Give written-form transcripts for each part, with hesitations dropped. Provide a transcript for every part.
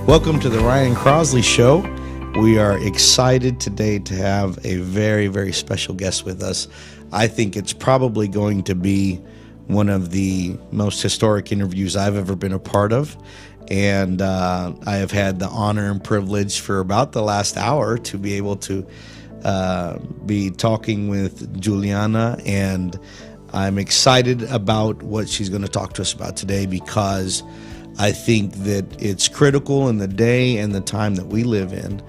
Welcome to the Ryan Crossley Show. We are excited today to have a very, very special guest with us. I think it's probably going to be one of the most historic interviews I've ever been a part of. And I have had the honor and privilege for about the last hour to be able to be talking with Juliana, and I'm excited about what she's going to talk to us about today, because I think that it's critical in the day and the time that we live in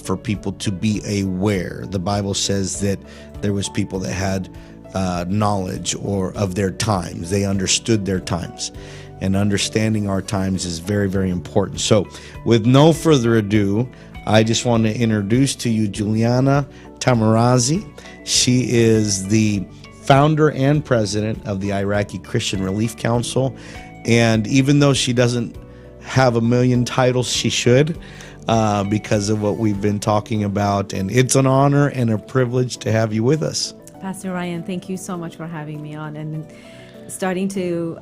for people to be aware. The Bible says that there was people that had knowledge or of their times. They understood their times, and understanding our times is very, very important. So with no further ado, I just want to introduce to you Juliana Tamarazzi. She is the founder and president of the Iraqi Christian Relief Council. And even though she doesn't have a million titles, she should, because of what we've been talking about. And it's an honor and a privilege to have you with us. Pastor Ryan, thank you so much for having me on and starting to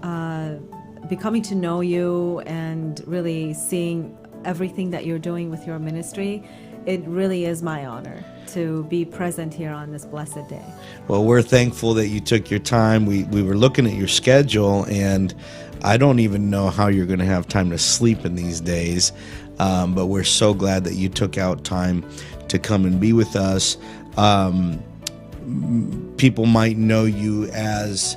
becoming to know you and really seeing everything that you're doing with your ministry. It really is my honor to be present here on this blessed day. Well, we're thankful that you took your time. We were looking at your schedule, and I don't even know how you're going to have time to sleep in these days, but we're so glad that you took out time to come and be with us. People might know you as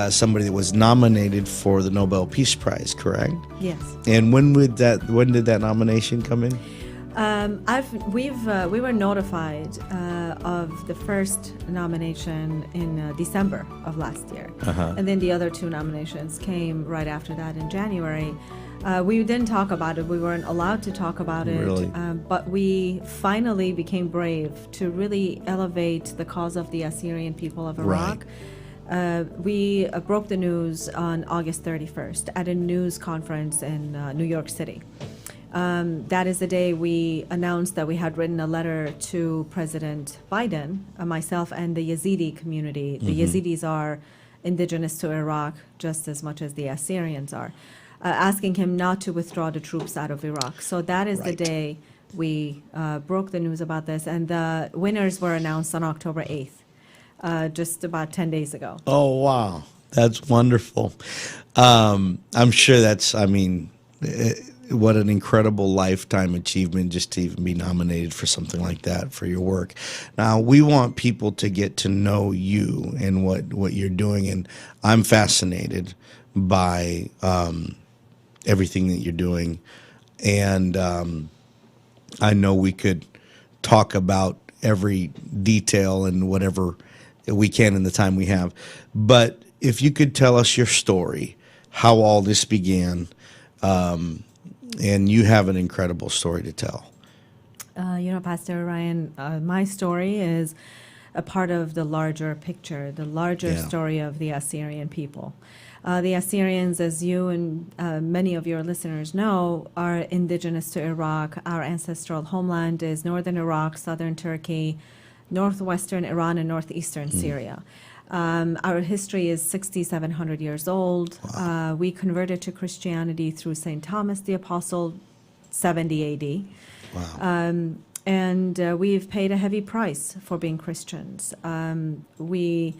somebody that was nominated for the Nobel Peace Prize, correct? Yes. And when did that nomination come in? We were notified of the first nomination in December of last year, and then the other two nominations came right after that in January. We didn't talk about it. We weren't allowed to talk about it. Really? But we finally became brave to really elevate the cause of the Assyrian people of Iraq. Right. We broke the news on August 31st at a news conference in New York City. That is the day we announced that we had written a letter to President Biden, myself, and the Yazidi community. The Yazidis are indigenous to Iraq just as much as the Assyrians are, asking him not to withdraw the troops out of Iraq. So that is the day we broke the news about this, and the winners were announced on October 8th, just about 10 days ago. Oh, wow. That's wonderful. I'm sure what an incredible lifetime achievement just to even be nominated for something like that for your work. Now, we want people to get to know you and what you're doing, and I'm fascinated by everything that you're doing. And I know we could talk about every detail and whatever we can in the time we have. But if you could tell us your story, how all this began, and you have an incredible story to tell. Pastor Ryan, my story is a part of the larger picture, the larger story of the Assyrian people. The Assyrians, as you and many of your listeners know, are indigenous to Iraq. Our ancestral homeland is northern Iraq, southern Turkey, northwestern Iran, and northeastern Syria. Our history is 6,700 years old. Wow. We converted to Christianity through St. Thomas the Apostle, 70 A.D. Wow. And we've paid a heavy price for being Christians. Many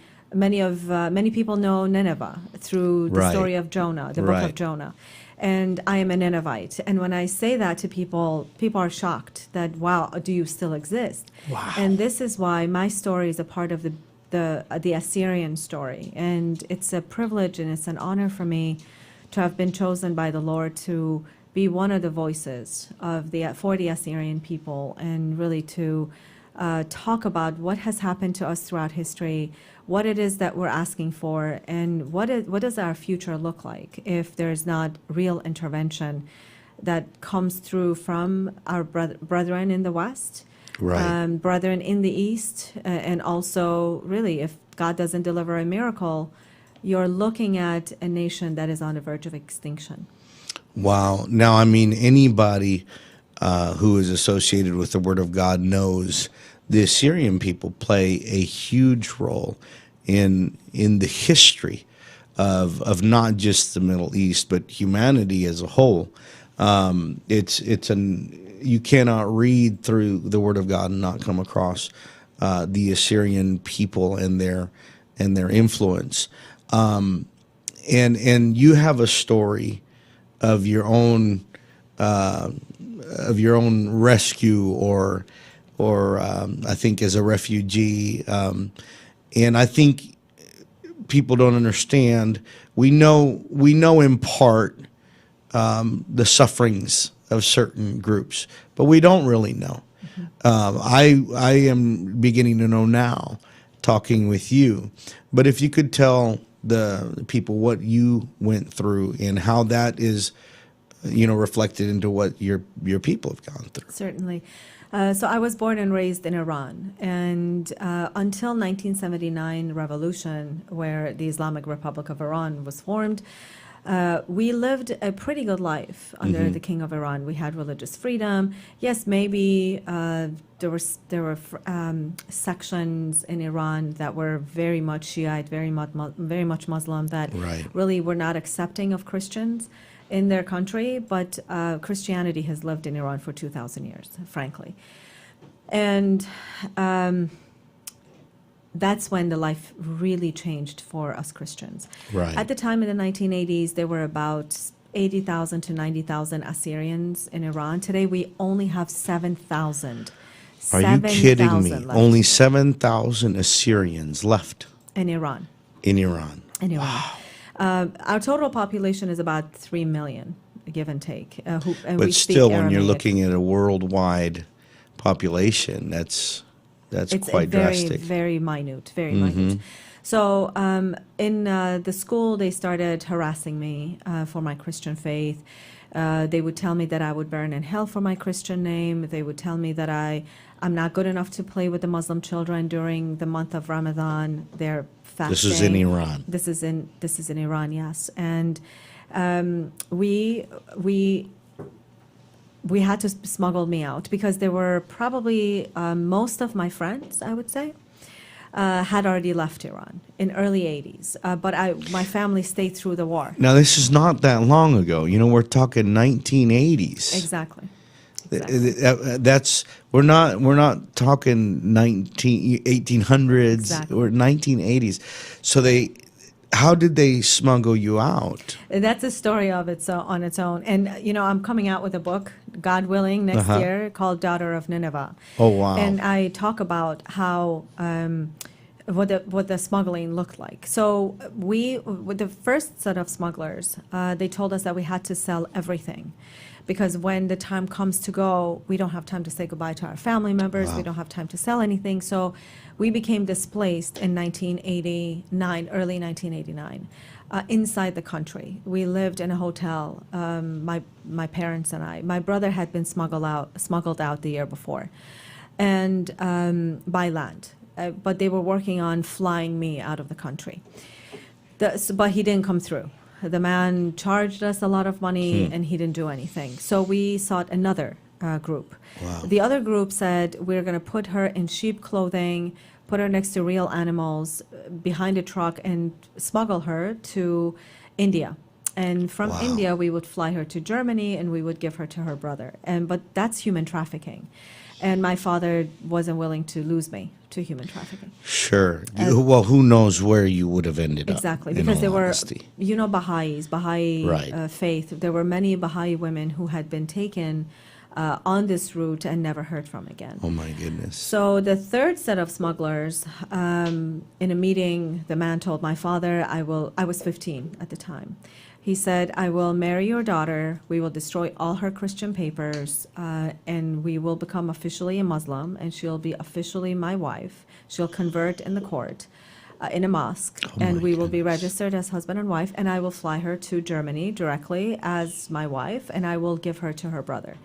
people know Nineveh through the story of Jonah, the book of Jonah. And I am a Ninevite. And when I say that to people, people are shocked that, wow, do you still exist? Wow. And this is why my story is a part of the Assyrian story, and it's a privilege and it's an honor for me to have been chosen by the Lord to be one of the voices for the Assyrian people, and really to talk about what has happened to us throughout history, what it is that we're asking for, and what does our future look like if there's not real intervention that comes through from our brethren in the West. Brethren in the East, and also, really, if God doesn't deliver a miracle, you're looking at a nation that is on the verge of extinction. Wow. Now, anybody who is associated with the Word of God knows the Assyrian people play a huge role in the history of not just the Middle East, but humanity as a whole. You cannot read through the Word of God and not come across the Assyrian people and their influence. And you have a story of your own rescue, or I think as a refugee, and I think people don't understand. We know in part the sufferings of certain groups, but we don't really know. I am beginning to know now, talking with you. But if you could tell the people what you went through and how that is, reflected into what your people have gone through. Certainly. So I was born and raised in Iran, and until 1979 revolution, where the Islamic Republic of Iran was formed, we lived a pretty good life under the King of Iran. We had religious freedom. Yes, maybe there were sections in Iran that were very much Shiite, very much Muslim, that really were not accepting of Christians in their country. But Christianity has lived in Iran for 2,000 years, frankly, and that's when the life really changed for us Christians. Right. At the time in the 1980s, there were about 80,000 to 90,000 Assyrians in Iran. Today, we only have 7,000. Are you kidding me? Left Only 7,000 Assyrians left in Iran. In Iran. In Iran. Wow. Our total population is about 3 million, give and take. But still, when you're looking at a worldwide population, that's quite drastic. Very minute, very minute. So in the school, they started harassing me for my Christian faith. They would tell me that I would burn in hell for my Christian name. They would tell me that I'm not good enough to play with the Muslim children during the month of Ramadan. They're fasting. This is in Iran. This is in Iran, yes. And we had to smuggle me out because there were probably most of my friends, I would say, had already left Iran in early 80s. But my family stayed through the war. Now, this is not that long ago. We're talking 1980s. Exactly. We're not talking 1800s. Exactly. Or 1980s. So how did they smuggle you out? That's a story of on its own. And, I'm coming out with a book, God willing, next year, called Daughter of Nineveh. Oh, wow. And I talk about how, what the smuggling looked like. So with the first set of smugglers, they told us that we had to sell everything. Because when the time comes to go, we don't have time to say goodbye to our family members. Wow. We don't have time to sell anything. So we became displaced in 1989, early 1989, inside the country. We lived in a hotel, my parents and I. My brother had been smuggled out the year before, and by land. But they were working on flying me out of the country. But he didn't come through. The man charged us a lot of money, and he didn't do anything. So we sought another group. Wow. The other group said, we're going to put her in sheep clothing, put her next to real animals behind a truck, and smuggle her to India. And from India, we would fly her to Germany, and we would give her to her brother. But that's human trafficking. And my father wasn't willing to lose me to human trafficking. Sure. Well, who knows where you would have ended up. Exactly. Because there were, honesty. Baha'i faith. There were many Baha'i women who had been taken on this route and never heard from again. Oh, my goodness. So the third set of smugglers, in a meeting, the man told my father, I was 15 at the time. He said, I will marry your daughter, we will destroy all her Christian papers, and we will become officially a Muslim, and she'll be officially my wife. She'll convert in the court, in a mosque, and we will be registered as husband and wife, and I will fly her to Germany directly as my wife, and I will give her to her brother.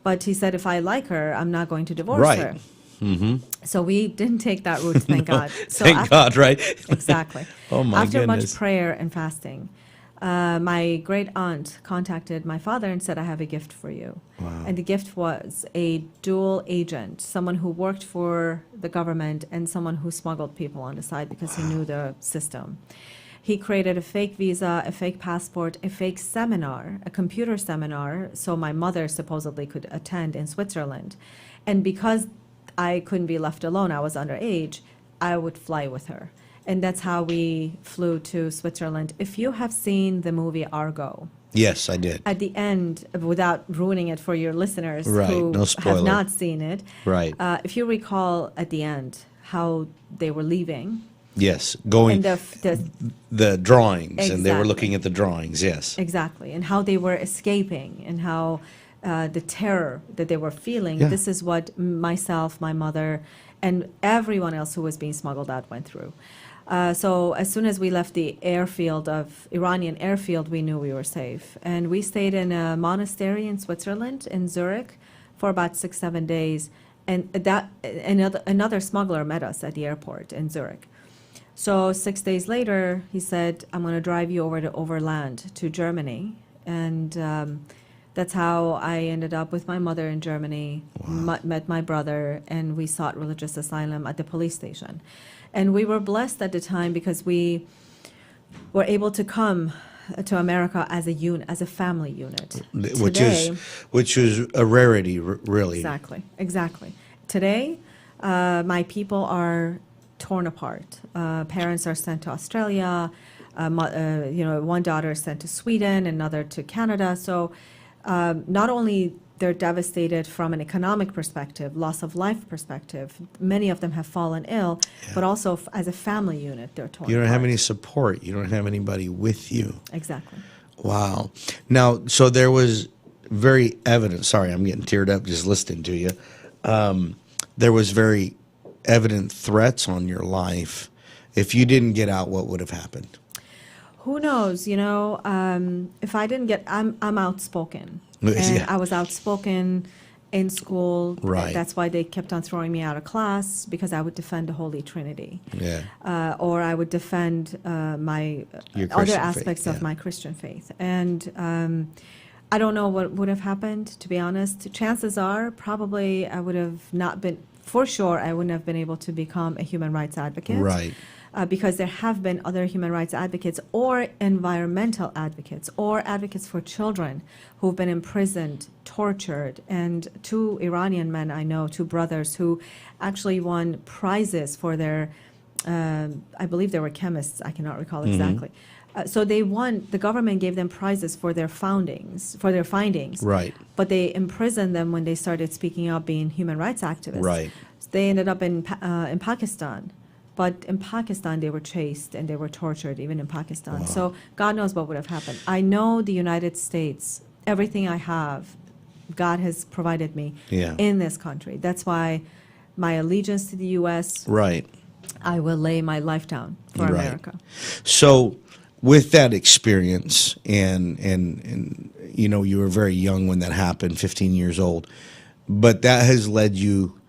But he said, if I like her, I'm not going to divorce her. Mm-hmm. So we didn't take that route, thank God. So thank God, right? Exactly. Oh, my After goodness. much prayer and fasting, my great aunt contacted my father and said, I have a gift for you. Wow. And the gift was a dual agent, someone who worked for the government and someone who smuggled people on the side because he knew the system. He created a fake visa, a fake passport, a fake seminar, a computer seminar, so my mother supposedly could attend in Switzerland. And because I couldn't be left alone, I was underage, I would fly with her. And that's how we flew to Switzerland. If you have seen the movie Argo, Yes, I did. at the end, without ruining it for your listeners Right, who no spoiler. have not seen it, Right. if you recall at the end how they were leaving, Yes, going and the drawings, and they were Exactly. looking at the drawings. Yes. exactly, and how they were escaping, and how the terror that they were feeling. Yeah. This is what myself, my mother, and everyone else who was being smuggled out went through. So as soon as we left the airfield of Iranian airfield, we knew we were safe, and we stayed in a monastery in Switzerland, in Zurich, for about 6-7 days, and that another smuggler met us at the airport in Zurich. So 6 days later, he said, "I'm going to drive you over to overland to Germany," and that's how I ended up with my mother in Germany. Met my brother, and we sought religious asylum at the police station. And we were blessed at the time because we were able to come to America as as a family unit. Which is a rarity, really. Exactly. Today, my people are torn apart. Parents are sent to Australia. One daughter is sent to Sweden, another to Canada. So not only they're devastated from an economic perspective, loss of life perspective. Many of them have fallen ill, but also as a family unit, they're torn You don't have apart. any support. You don't have anybody with you. Exactly. Wow. Now, so there was very evident. Sorry, I'm getting teared up just listening to you. There was very evident threats on your life. If you didn't get out, what would have happened? Who knows? If I didn't get, I'm outspoken, and Yeah. I was outspoken in school. Right. That's why they kept on throwing me out of class, because I would defend the Holy Trinity, Yeah. or I would defend my Your other Christian aspects faith, of yeah. my Christian faith. And I don't know what would have happened, to be honest. Chances are, probably I would have not been. For sure, I wouldn't have been able to become a human rights advocate. Right. Because there have been other human rights advocates or environmental advocates or advocates for children who've been imprisoned, tortured, and 2 Iranian men I know, 2 brothers who actually won prizes for their, I believe they were chemists, I cannot recall exactly. So they won, the government gave them prizes for their findings. Right. But they imprisoned them when they started speaking up, being human rights activists. Right. They ended up in Pakistan. But in Pakistan, they were chased and they were tortured, even in Pakistan. Wow. So God knows what would have happened. I know the United States, everything I have, God has provided me Yeah. in this country. That's why my allegiance to the U.S., Right. I will lay my life down for Right. America. So, with that experience, and you were very young when that happened, 15 years old, but that has led you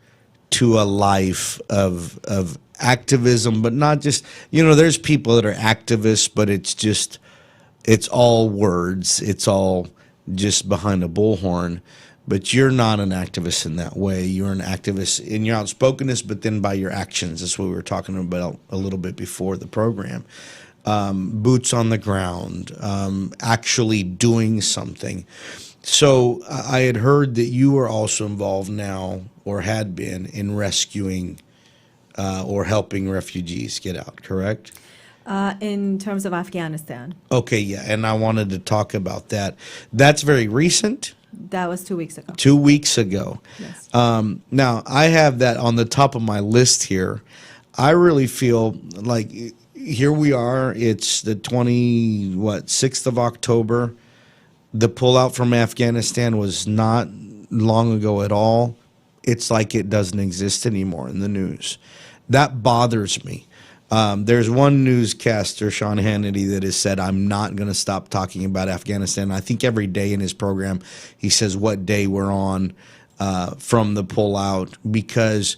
to a life of activism, but not just, there's people that are activists, but it's all words, it's all just behind a bullhorn. But you're not an activist in that way. You're an activist in your outspokenness, but then by your actions. That's what we were talking about a little bit before the program. Boots on the ground, actually doing something. So I had heard that you were also involved now, or had been, in rescuing or helping refugees get out, correct? In terms of Afghanistan, Okay, yeah, and I wanted to talk about that. That's very recent, that was 2 weeks ago. 2 weeks ago. Yes. Now, I have that on the top of my list here. I really feel like here we are. It's the 6th of October. The pullout from Afghanistan was not long ago at all. It's like it doesn't exist anymore in the news. That bothers me. There's one newscaster, Sean Hannity, that has said, I'm not going to stop talking about Afghanistan. I think every day in his program, he says what day we're on from the pullout, because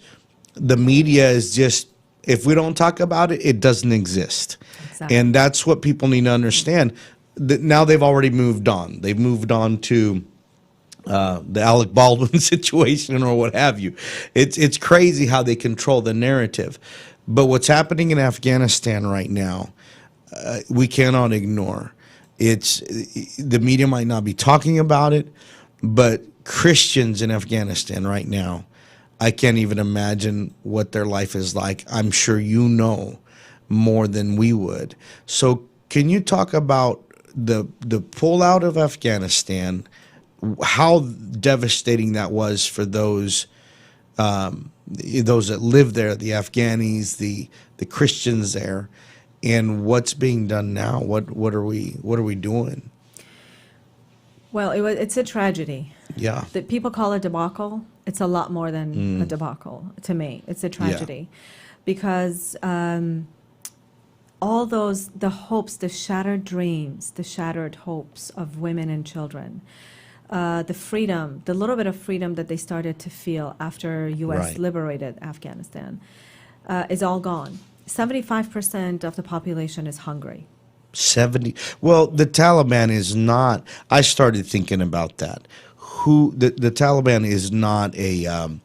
the media is just, if we don't talk about it, it doesn't exist. Exactly. And that's what people need to understand. That now they've already moved on. They've moved on to the Alec Baldwin situation or what have you. It's crazy how they control the narrative. But what's happening in Afghanistan right now, we cannot ignore. It's the media might not be talking about it, but Christians in Afghanistan right now, I can't even imagine what their life is like. I'm sure you know more than we would. So can you talk about the pullout of Afghanistan, how devastating that was for those that live there, the Afghanis, the Christians there, and what's being done now? What are we doing? Well, it's a tragedy. Yeah. That people call it debacle. It's a lot more than a debacle to me. It's a tragedy, because all those, the hopes, the shattered dreams, the shattered hopes of women and children, the freedom, the little bit of freedom that they started to feel after U.S. Right. liberated Afghanistan, is all gone. 75% of the population is hungry. 70. Well, the Taliban is not. I started thinking about that. The Taliban is not a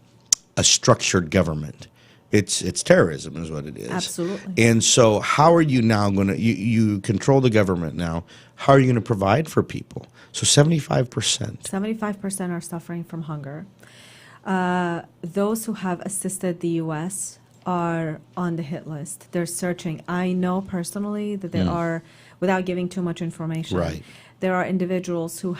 structured government. It's terrorism is what it is. Absolutely. And so how are you now going to, you control the government now, how are you going to provide for people? So 75%. 75% are suffering from hunger. Those who have assisted the U.S. are on the hit list. They're searching. I know personally that there are, without giving too much information, Right. there are individuals who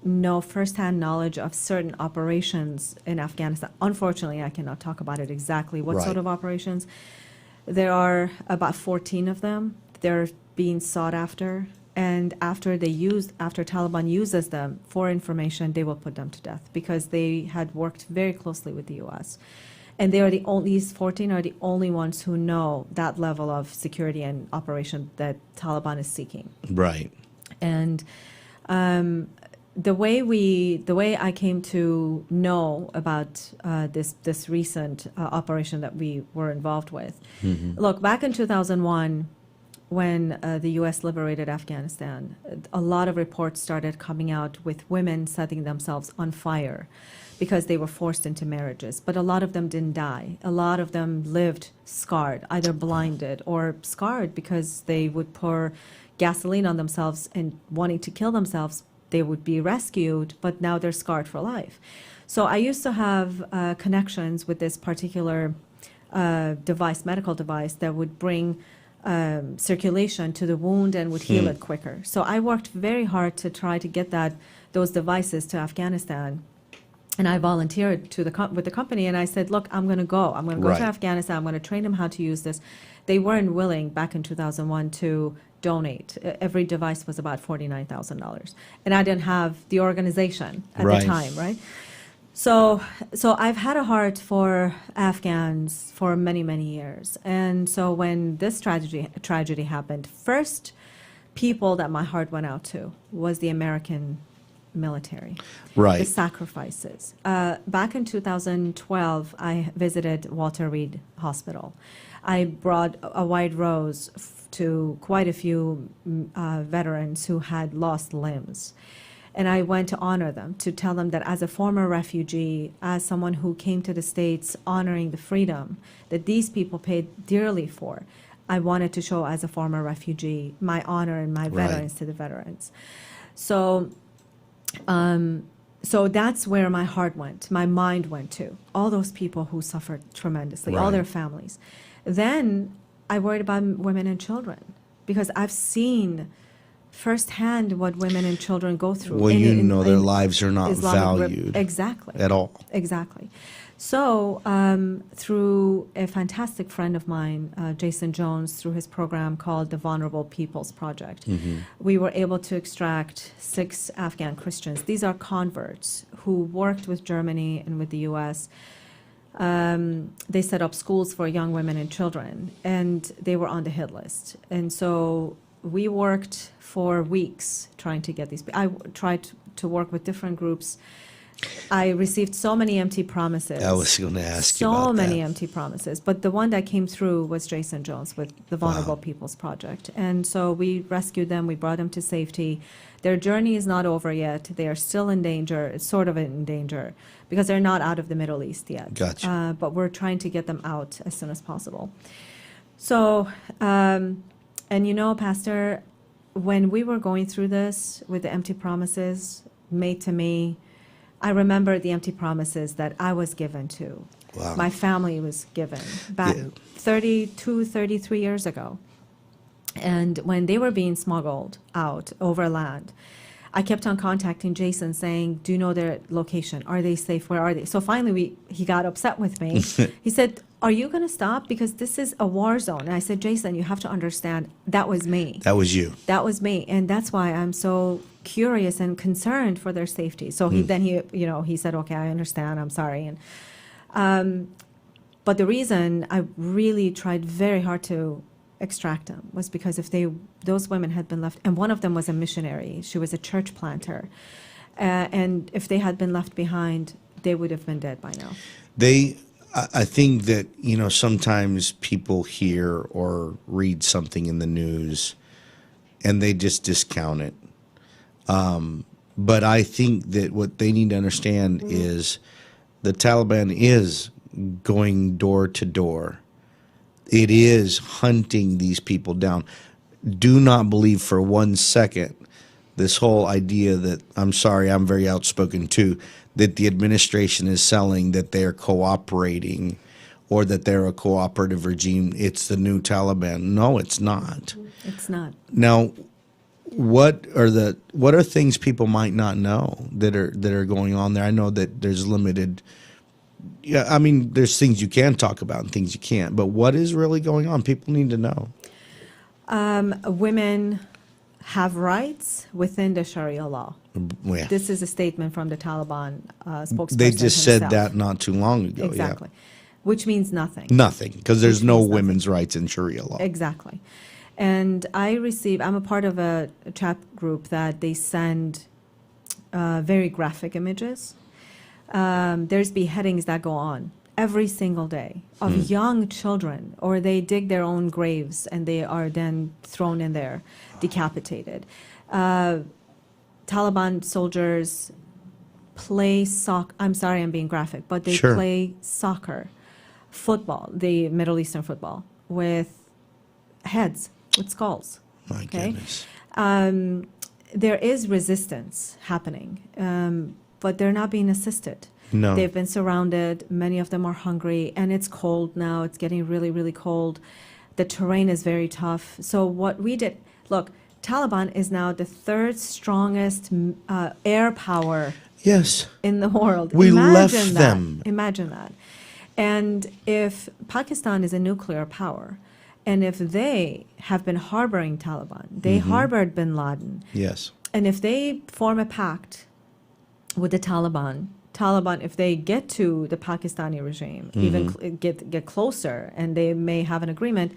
know firsthand knowledge of certain operations in Afghanistan. Unfortunately, I cannot talk about it exactly what Right. sort of operations. There are about 14 of them. They're being sought after, and after Taliban uses them for information, they will put them to death, because they had worked very closely with the U.S. And they are these 14 are the only ones who know that level of security and operation that Taliban is seeking. Right. And the way I came to know about this recent operation that we were involved with. Look, back in 2001, when the U.S. liberated Afghanistan, a lot of reports started coming out with women setting themselves on fire because they were forced into marriages. But a lot of them didn't die. A lot of them lived scarred, either blinded or scarred because they would pour gasoline on themselves and wanting to kill themselves. They would be rescued, but now they're scarred for life. So I used to have connections with this particular medical device that would bring circulation to the wound and would heal it quicker. So I worked very hard to try to get those devices to Afghanistan. And I volunteered with the company, and I said, look, I'm going to go. I'm going to go Right. to Afghanistan. I'm going to train them how to use this. They weren't willing back in 2001 to donate. Every device was about $49,000. And I didn't have the organization at Right. the time, right? So I've had a heart for Afghans for many, many years. And so when this tragedy happened, first people that my heart went out to was the American military. Right. The sacrifices. Back in 2012, I visited Walter Reed Hospital. I brought a white rose to quite a few veterans who had lost limbs. And I went to honor them, to tell them that as a former refugee, as someone who came to the States honoring the freedom that these people paid dearly for, I wanted to show as a former refugee my honor and my Right. veterans to the veterans. So that's where my heart went, my mind went to, all those people who suffered tremendously, all Right. their families. Then I worried about women and children, because I've seen firsthand what women and children go through. Well, their in lives are not Islamic valued exactly. at all. Exactly. So through a fantastic friend of mine, Jason Jones, through his program called the Vulnerable Peoples Project, we were able to extract 6 Afghan Christians. These are converts who worked with Germany and with the U.S. They set up schools for young women and children, and they were on the hit list. And so we worked for weeks trying to get these. I tried to work with different groups. I received so many empty promises. I was going to ask you about So many that. empty promises. But the one that came through was Jason Jones with the Vulnerable Peoples Project. And so we rescued them. We brought them to safety. Their journey is not over yet. They are still in danger. It's sort of in danger because they're not out of the Middle East yet. Gotcha. But we're trying to get them out as soon as possible. So And Pastor, when we were going through this with the empty promises made to me, I remember the empty promises that I was given to. Wow. My family was given back 32, 33 years ago. And when they were being smuggled out overland, I kept on contacting Jason saying, do you know their location? Are they safe? Where are they? So finally he got upset with me. He said, are you going to stop? Because this is a war zone. And I said, Jason, you have to understand that was me. That was you. That was me. And that's why I'm so curious and concerned for their safety. So he said, okay, I understand. I'm sorry. And but the reason I really tried very hard to extract them was because if those women had been left, and one of them was a missionary, she was a church planter, and if they had been left behind, they would have been dead by now. I think that, sometimes people hear or read something in the news and they just discount it. But I think that what they need to understand is the Taliban is going door to door. It is hunting these people down. Do not believe for 1 second this whole idea that, I'm sorry, I'm very outspoken too, that the administration is selling that they're cooperating or that they're a cooperative regime. It's the new Taliban. No, it's not. It's not. Now, what are things people might not know that are going on there? I know that there's limited. Yeah, I mean, there's things you can talk about and things you can't. But what is really going on? People need to know. Women have rights within the Sharia law. Yeah. This is a statement from the Taliban spokesperson. They just said himself. that not too long ago. Exactly. Which means nothing. Nothing, because there's no means women's rights in Sharia law. Exactly. And I'm a part of a chat group that they send very graphic images. There's beheadings that go on every single day of young children, or they dig their own graves and they are then thrown in there, decapitated. Taliban soldiers play soccer. I'm sorry, I'm being graphic, but they Sure. play soccer, football, the Middle Eastern football, with heads, with skulls. My Okay? goodness. There is resistance happening, but they're not being assisted. No. They've been surrounded. Many of them are hungry, and it's cold now. It's getting really, really cold. The terrain is very tough. So what we did, look, Taliban is now the third strongest air power Yes. in the world. We left Imagine that. them. Imagine that. And if Pakistan is a nuclear power, and if they have been harboring Taliban, they harbored bin Laden, Yes. and if they form a pact with the Taliban, if they get to the Pakistani regime, even get closer, and they may have an agreement,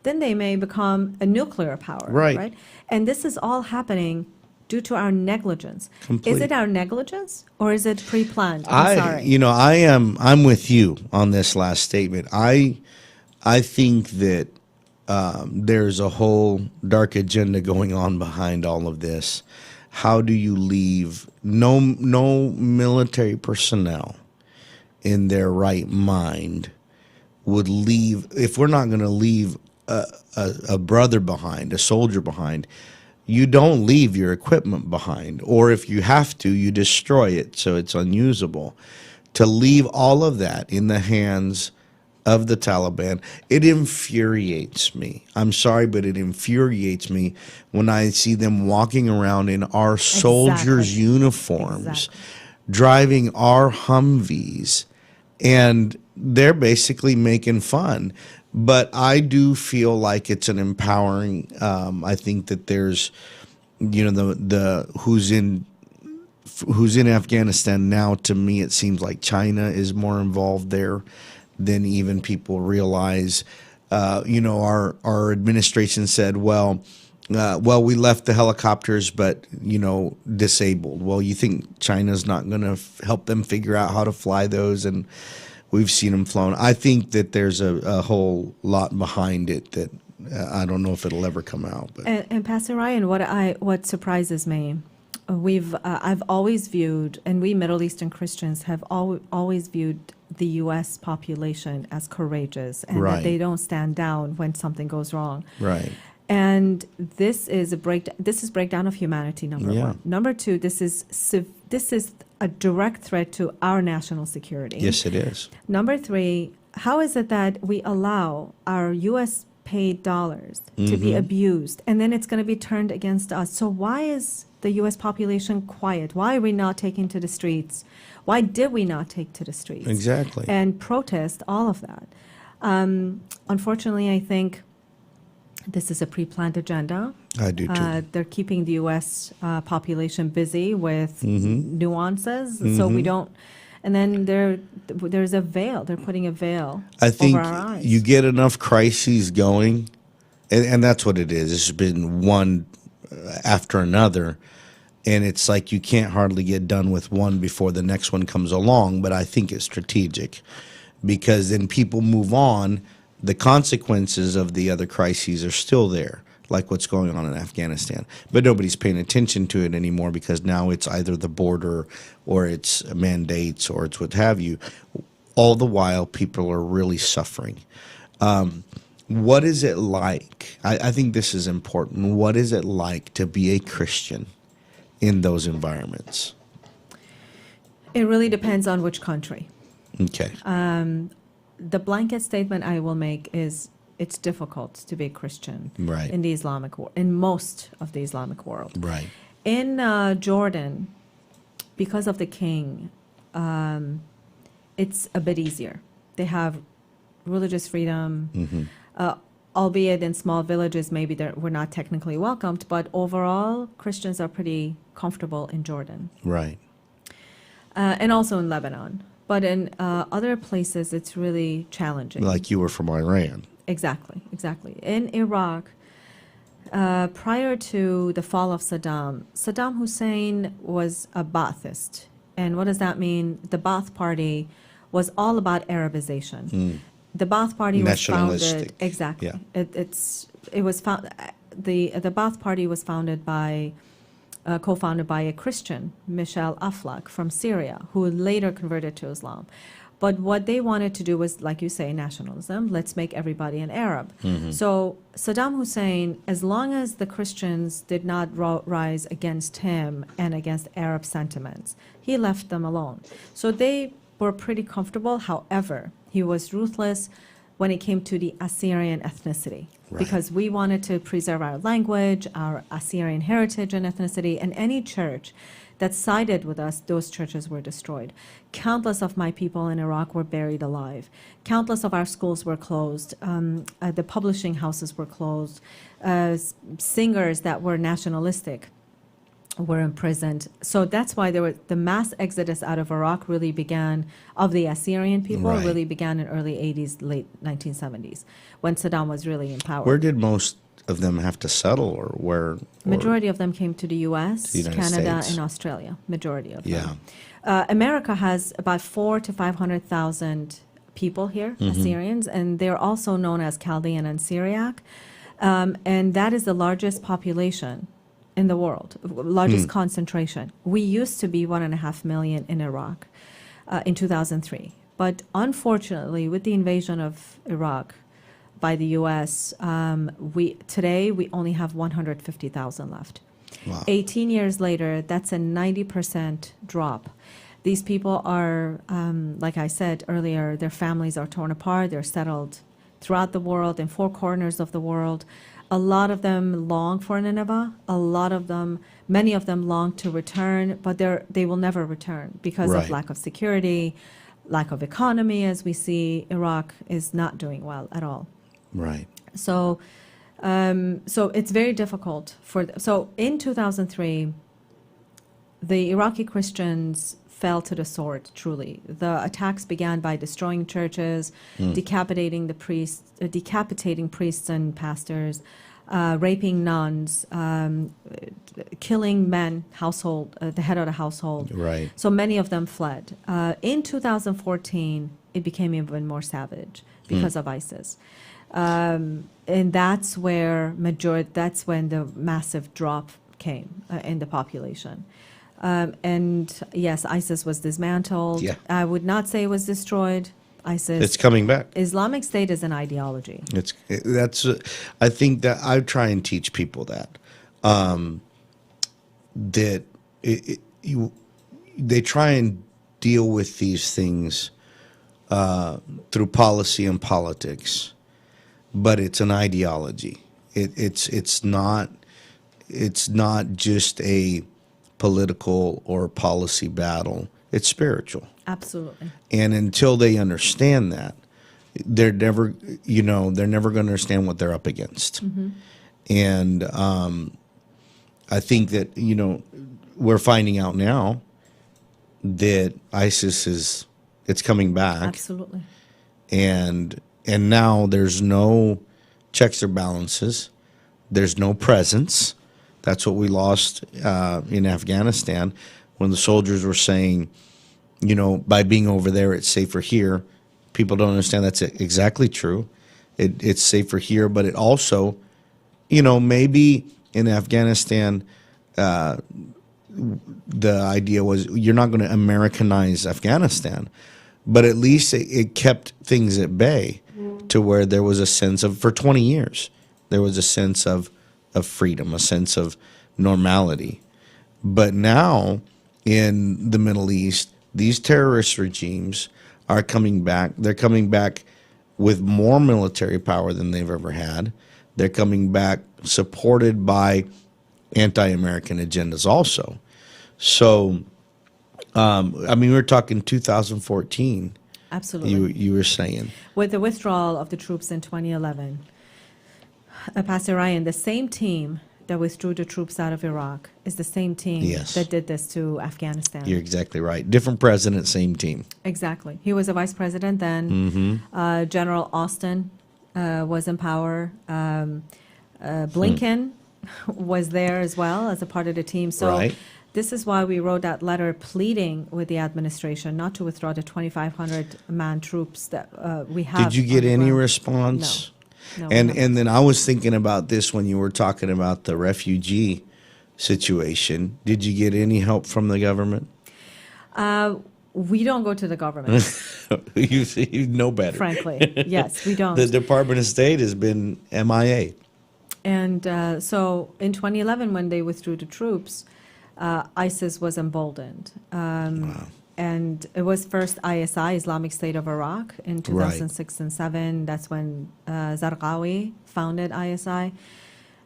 then they may become a nuclear power. Right. And this is all happening due to our negligence. Complete. Is it our negligence or is it pre-planned? I'm sorry. I'm with you on this last statement. I think that there's a whole dark agenda going on behind all of this. How do you leave no military personnel in their right mind would leave, if we're not going to leave a brother behind, a soldier behind, you don't leave your equipment behind, or if you have to, you destroy it so it's unusable. To leave all of that in the hands of the Taliban, it infuriates me. I'm sorry, but it infuriates me when I see them walking around in our soldiers' uniforms, driving our Humvees, and they're basically making fun. But I do feel like it's an empowering. I think that there's, the who's in Afghanistan now. To me, it seems like China is more involved there than even people realize. Our administration said, well, we left the helicopters, but disabled. Well, you think China's not going to help them figure out how to fly those? And we've seen them flown. I think that there's a whole lot behind it that I don't know if it'll ever come out. But. And Pastor Ryan, what surprises me, I've always viewed, and we Middle Eastern Christians have always viewed the U.S. population as courageous and that they don't stand down when something goes wrong. Right. And this is breakdown of humanity, number one. Number two, this is a direct threat to our national security. Yes, it is. Number three, how is it that we allow our U.S. paid dollars to be abused, and then it's going to be turned against us? So why is the U.S. population quiet? Why are we not taking to the streets? Why did we not take to the streets? Exactly. And protest all of that? Unfortunately, I think this is a pre-planned agenda. I do too. They're keeping the U.S. Population busy with nuances, so we don't. And then there's a veil. They're putting a veil I think over our eyes. you get enough crises going, and that's what it is. It's been one after another, and it's like you can't hardly get done with one before the next one comes along. But I think it's strategic, because then people move on. The consequences of the other crises are still there, like what's going on in Afghanistan. But nobody's paying attention to it anymore, because now it's either the border or it's mandates or it's what have you. All the while, people are really suffering. What is it like? I think this is important. What is it like to be a Christian in those environments? It really depends on which country. Okay. The blanket statement I will make is it's difficult to be a Christian Right. in the in most of the Islamic world. Right. In Jordan, because of the king, it's a bit easier. They have religious freedom, albeit in small villages, maybe we're not technically welcomed, but overall, Christians are pretty comfortable in Jordan. Right. And also in Lebanon. But in other places, it's really challenging. Like you were from Iran. Exactly. In Iraq, prior to the fall of Saddam Hussein was a Ba'athist. And what does that mean? The Ba'ath Party was all about Arabization. The Ba'ath Party was founded exactly. Yeah. It was found. The Ba'ath Party was founded by. Co-founded by a Christian, Michel Aflaq from Syria, who later converted to Islam. But what they wanted to do was, like you say, nationalism. Let's make everybody an Arab. So Saddam Hussein, as long as the Christians did not rise against him and against Arab sentiments, he left them alone. So they were pretty comfortable. However, he was ruthless when it came to the Assyrian ethnicity. Right. Because we wanted to preserve our language, our Assyrian heritage and ethnicity, and any church that sided with us, those churches were destroyed. Countless of my people in Iraq were buried alive. Countless of our schools were closed. The publishing houses were closed. Singers that were nationalistic were imprisoned. So that's why the mass exodus out of Iraq really began, of the Assyrian people, Right. really began in early 80s, late 1970s, when Saddam was really in power. Where did most of them have to settle, or where? Majority of them came to the U.S., the United Canada, States. and Australia. Majority of Yeah. them. America has about 400,000 to 500,000 people here, Assyrians, and they're also known as Chaldean and Syriac. And that is the largest population in the world, largest concentration. We used to be 1.5 million in Iraq in 2003. But unfortunately, with the invasion of Iraq by the U.S., today we only have 150,000 left. Wow. 18 years later, that's a 90% drop. These people are, like I said earlier, their families are torn apart. They're settled throughout the world, in four corners of the world. A lot of them long for Nineveh. Many of them long to return, but they will never return because Right. of lack of security, lack of economy. As we see, Iraq is not doing well at all. Right. So it's very difficult so in 2003, the Iraqi Christians fell to the sword, truly. The attacks began by destroying churches, decapitating priests and pastors, raping nuns, killing men, the head of the household. Right. So many of them fled. In 2014, it became even more savage because of ISIS. And that's when the massive drop came in the population. And yes, ISIS was dismantled. Yeah. I would not say it was destroyed. ISIS. It's coming back. Islamic State is an ideology. I think that I try and teach people that they try and deal with these things through policy and politics, but it's an ideology. It's not just a political or policy battle. It's spiritual. Absolutely. And until they understand that, they're never going to understand what they're up against. Mm-hmm. And I think that we're finding out now that ISIS it's coming back. Absolutely. And now there's no checks or balances. There's no presence. That's what we lost in Afghanistan when the soldiers were saying, by being over there, it's safer here. People don't understand that's exactly true. It's safer here, but it also, maybe in Afghanistan, the idea was you're not going to Americanize Afghanistan, but at least it kept things at bay to where there was a sense of, for 20 years, there was a sense of freedom, a sense of normality. But now in the Middle East, these terrorist regimes are coming back. They're coming back with more military power than they've ever had. They're coming back supported by anti-American agendas also. So, we're talking 2014. Absolutely. You were saying. With the withdrawal of the troops in 2011, Pastor Ryan, the same team that withdrew the troops out of Iraq is the same team that did this to Afghanistan. You're exactly right. Different president, same team. Exactly. He was a vice president then. Mm-hmm. General Austin was in power. Blinken was there as well as a part of the team. So this is why we wrote that letter pleading with the administration not to withdraw the 2,500-man troops that we have. Did you get any response? No. And then I was thinking about this when you were talking about the refugee situation. Did you get any help from the government? We don't go to the government. You know better. Frankly, yes, we don't. The Department of State has been MIA. And so in 2011, when they withdrew the troops, ISIS was emboldened. Wow. And it was first ISI, Islamic State of Iraq, in 2006 and 2007. That's when Zarqawi founded ISI.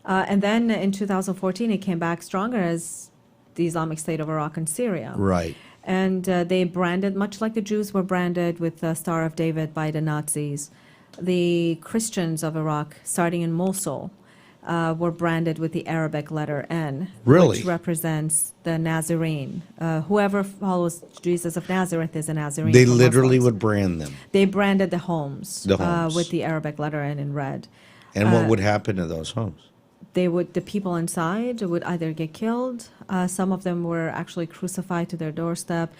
And then in 2014, it came back stronger as the Islamic State of Iraq and Syria. Right. And they branded, much like the Jews were branded with the Star of David by the Nazis, the Christians of Iraq, starting in Mosul, were branded with the Arabic letter N, which represents the Nazarene. Whoever follows Jesus of Nazareth is a Nazarene. They literally would brand them. They branded the homes, homes. With the Arabic letter N in red. And what would happen to those homes? The people inside would either get killed. Some of them were actually crucified to their doorstep.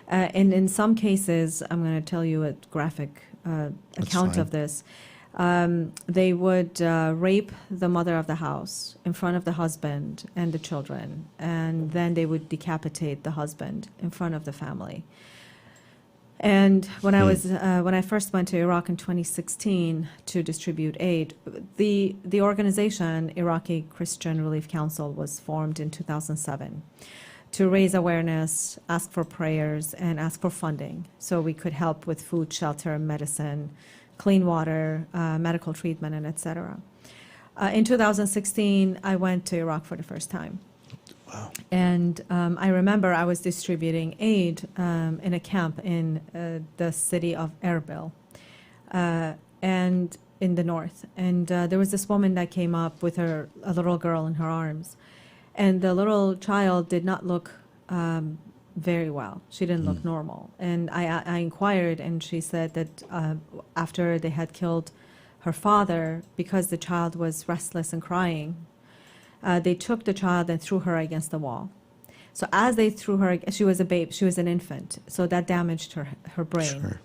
And in some cases, I'm going to tell you a graphic account of this. They would rape the mother of the house in front of the husband and the children, and then they would decapitate the husband in front of the family. And when I first went to Iraq in 2016 to distribute aid, the organization Iraqi Christian Relief Council was formed in 2007 to raise awareness, ask for prayers, and ask for funding so we could help with food, shelter, medicine, clean water, medical treatment, and et cetera. In 2016, I went to Iraq for the first time. Wow. And I remember I was distributing aid in a camp in the city of Erbil and in the north. And there was this woman that came up with a little girl in her arms. And the little child did not look very well. She didn't look normal. And I inquired, and she said that after they had killed her father, because the child was restless and crying, they took the child and threw her against the wall. So as they threw her, she was a babe, she was an infant, so that damaged her brain. Sure.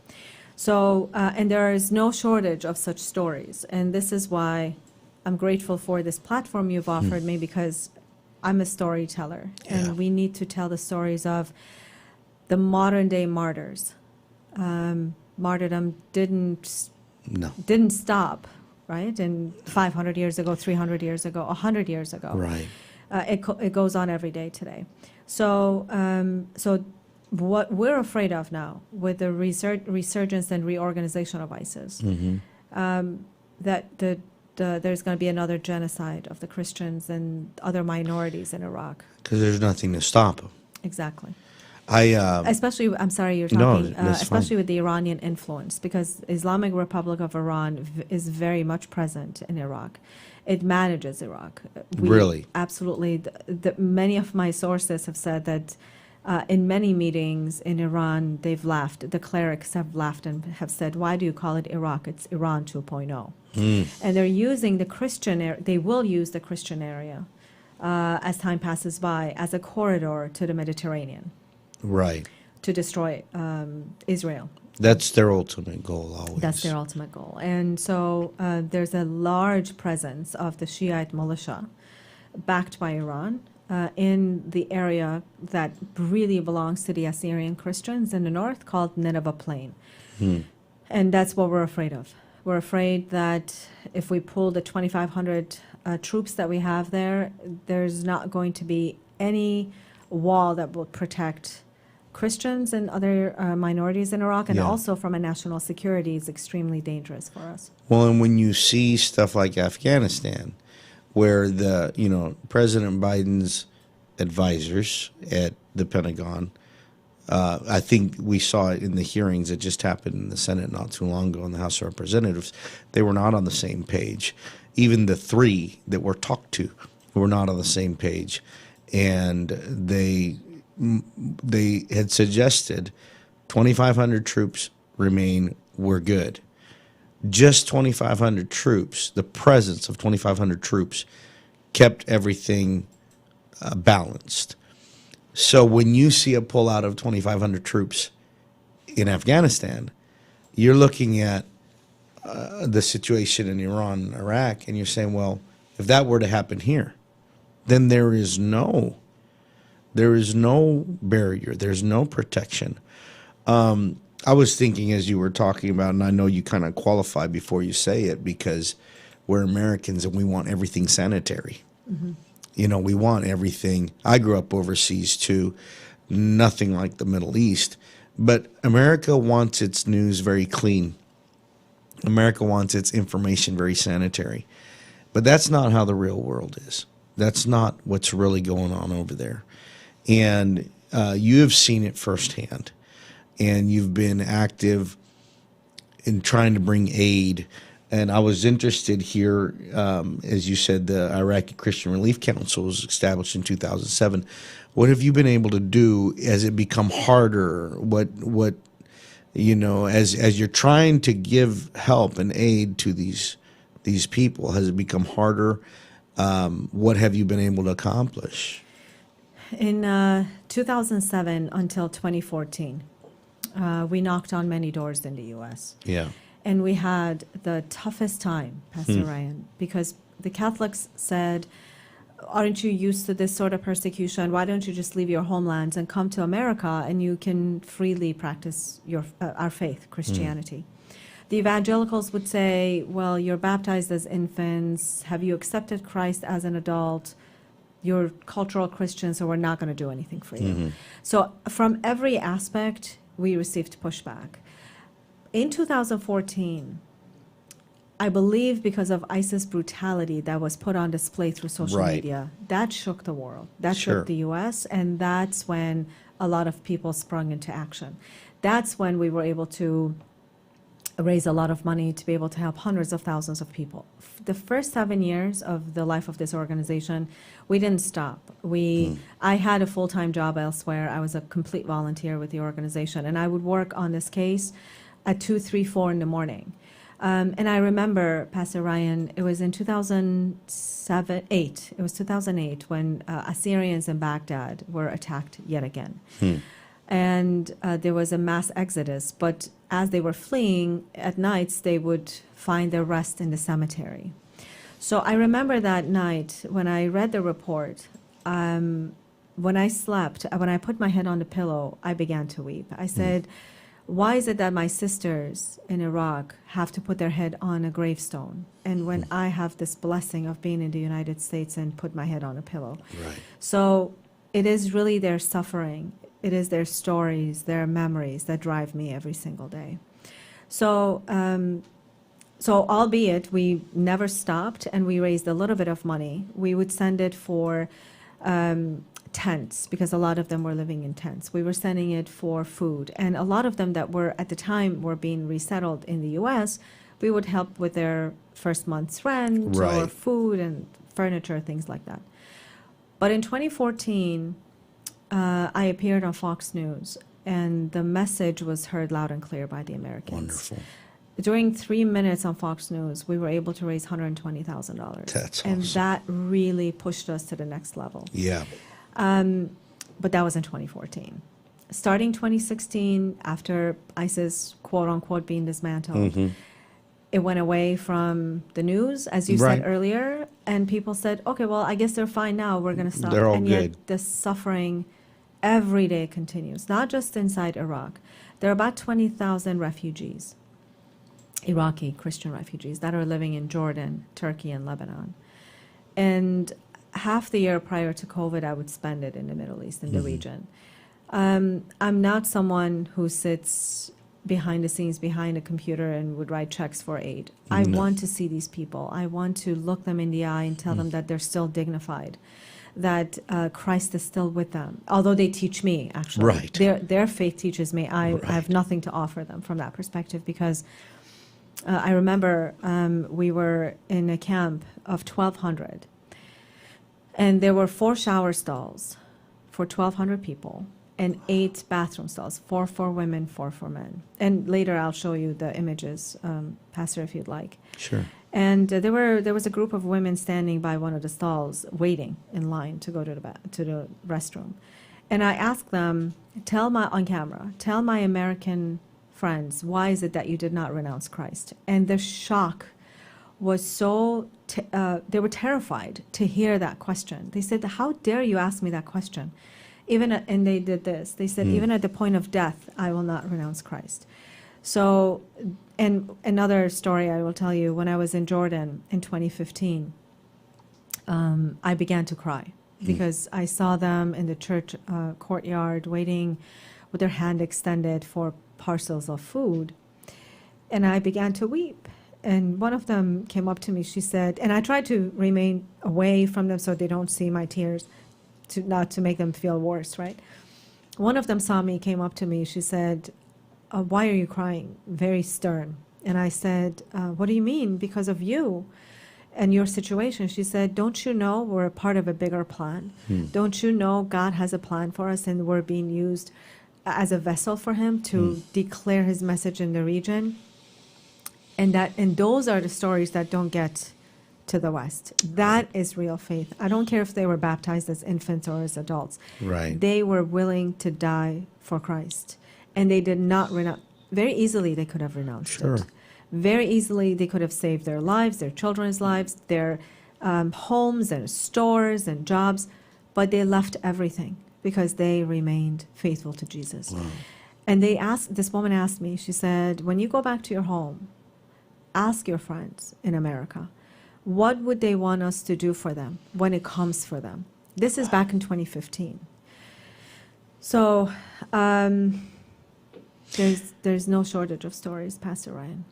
So, and there is no shortage of such stories. And this is why I'm grateful for this platform you've offered me, because I'm a storyteller, and we need to tell the stories of the modern day martyrs. martyrdom didn't No. stop, right? And 500 years ago, 300 years ago, 100 years ago. Right. It goes on every day today. So what we're afraid of now with the resurgence and reorganization of ISIS, that there's going to be another genocide of the Christians and other minorities in Iraq. Because there's nothing to stop them. Exactly. Especially, I'm sorry, you're talking, especially with the Iranian influence, because Islamic Republic of Iran is very much present in Iraq. It manages Iraq. Really? Absolutely. Many of my sources have said that in many meetings in Iran, they've laughed. The clerics have laughed and have said, why do you call it Iraq? It's Iran 2.0. And they're using the Christian, they will use the Christian area as time passes by as a corridor to the Mediterranean. Right. To destroy Israel. That's their ultimate goal always. That's their ultimate goal. And so there's a large presence of the Shiite militia backed by Iran in the area that really belongs to the Assyrian Christians in the north called Nineveh Plain. And that's what we're afraid of. We're afraid that if we pull the 2,500 troops that we have there, there's not going to be any wall that will protect Christians and other minorities in Iraq, and also from a national security is extremely dangerous for us. Well, and when you see stuff like Afghanistan, where President Biden's advisors at the Pentagon, I think we saw it in the hearings that just happened in the Senate not too long ago in the House of Representatives, they were not on the same page. Even the three that were talked to were not on the same page. And they had suggested 2,500 troops remain, we're good. Just 2,500 troops, the presence of 2,500 troops kept everything balanced. So when you see a pullout of 2,500 troops in Afghanistan, you're looking at the situation in Iran and Iraq, and you're saying, well, if that were to happen here, then there is no barrier. There's no protection. I was thinking as you were talking about, and I know you kind of qualify before you say it because we're Americans and we want everything sanitary. We want everything. I grew up overseas too, nothing like the Middle East. But America wants its news very clean. America wants its information very sanitary. But that's not how the real world is. That's not what's really going on over there. And you have seen it firsthand. And you've been active in trying to bring aid. And I was interested here, as you said, the Iraqi Christian Relief Council was established in 2007. What have you been able to do as it become harder? What as you're trying to give help and aid to these people, has it become harder? What have you been able to accomplish? In 2007 until 2014, we knocked on many doors in the U.S. Yeah. And we had the toughest time, Pastor Ryan, because the Catholics said, aren't you used to this sort of persecution? Why don't you just leave your homelands and come to America and you can freely practice our faith, Christianity? The evangelicals would say, well, you're baptized as infants. Have you accepted Christ as an adult? You're cultural Christians, so we're not going to do anything for you. So from every aspect, we received pushback. In 2014, I believe because of ISIS brutality that was put on display through social media, that shook the world. That shook the U.S., and that's when a lot of people sprung into action. That's when we were able to raise a lot of money to be able to help hundreds of thousands of people. The first 7 years of the life of this organization, we didn't stop. I had a full-time job elsewhere. I was a complete volunteer with the organization, and I would work on this case at 2, 3, 4 in the morning. And I remember, Pastor Ryan, it was in 2008. It was 2008 when Assyrians in Baghdad were attacked yet again. And there was a mass exodus. But as they were fleeing, at nights they would find their rest in the cemetery. So I remember that night when I read the report, when I slept, when I put my head on the pillow, I began to weep. I said, Why is it that my sisters in Iraq have to put their head on a gravestone? And when I have this blessing of being in the United States and put my head on a pillow. Right. So it is really their suffering. It is their stories, their memories that drive me every single day. So, albeit we never stopped and we raised a little bit of money, we would send it for tents, because a lot of them were living in tents. We were sending it for food, and a lot of them that were at the time were being resettled in the U.S., we would help with their first month's rent or Right. food and furniture, things like that. But in 2014, I appeared on Fox News, and the message was heard loud and clear by the Americans. Wonderful. During 3 minutes on Fox News, we were able to raise $120,000. That's And awesome. that really pushed us to the next level. Yeah. But that was in 2014. Starting 2016, after ISIS, quote unquote, being dismantled, it went away from the news, as you Right. said earlier, and people said, okay, well, I guess they're fine now, we're going to stop. They're all and good. yet the suffering every day continues, not just inside Iraq. There are about 20,000 refugees, Iraqi Christian refugees, that are living in Jordan, Turkey, and Lebanon. And half the year prior to COVID, I would spend it in the Middle East, in the region. I'm not someone who sits behind the scenes, behind a computer, and would write checks for aid. I No. want to see these people. I want to look them in the eye and tell them that they're still dignified, that Christ is still with them. Although they teach me, actually. Right. Their faith teaches me. I have Right. nothing to offer them from that perspective, because I remember we were in a camp of 1,200, and there were 4 shower stalls for 1,200 people and 8 bathroom stalls, 4 for women, 4 for men. And later I'll show you the images, Pastor, if you'd like. Sure. And there was a group of women standing by one of the stalls, waiting in line to go to the restroom. And I asked them, on camera, tell my American friends, why is it that you did not renounce Christ? And the shock was so, they were terrified to hear that question. They said, how dare you ask me that question? And they did this. They said, even at the point of death, I will not renounce Christ. So, and another story I will tell you, when I was in Jordan in 2015, I began to cry because I saw them in the church courtyard waiting with their hand extended for parcels of food. And I began to weep. And one of them came up to me, she said, and I tried to remain away from them so they don't see my tears, not to make them feel worse, right? One of them saw me, came up to me, she said, why are you crying? Very stern. And I said, what do you mean? Because of you and your situation. She said, don't you know we're a part of a bigger plan? Don't you know God has a plan for us and we're being used as a vessel for him to declare his message in the region? And those are the stories that don't get to the West. That is real faith. I don't care if they were baptized as infants or as adults. Right. They were willing to die for Christ. And they did not renounce. Very easily they could have renounced Sure. it. Very easily they could have saved their lives, their children's lives, their homes and stores and jobs. But they left everything because they remained faithful to Jesus. Wow. And this woman asked me, she said, when you go back to your home, ask your friends in America, what would they want us to do for them when it comes for them? This is back in 2015. So there's no shortage of stories, Pastor Ryan.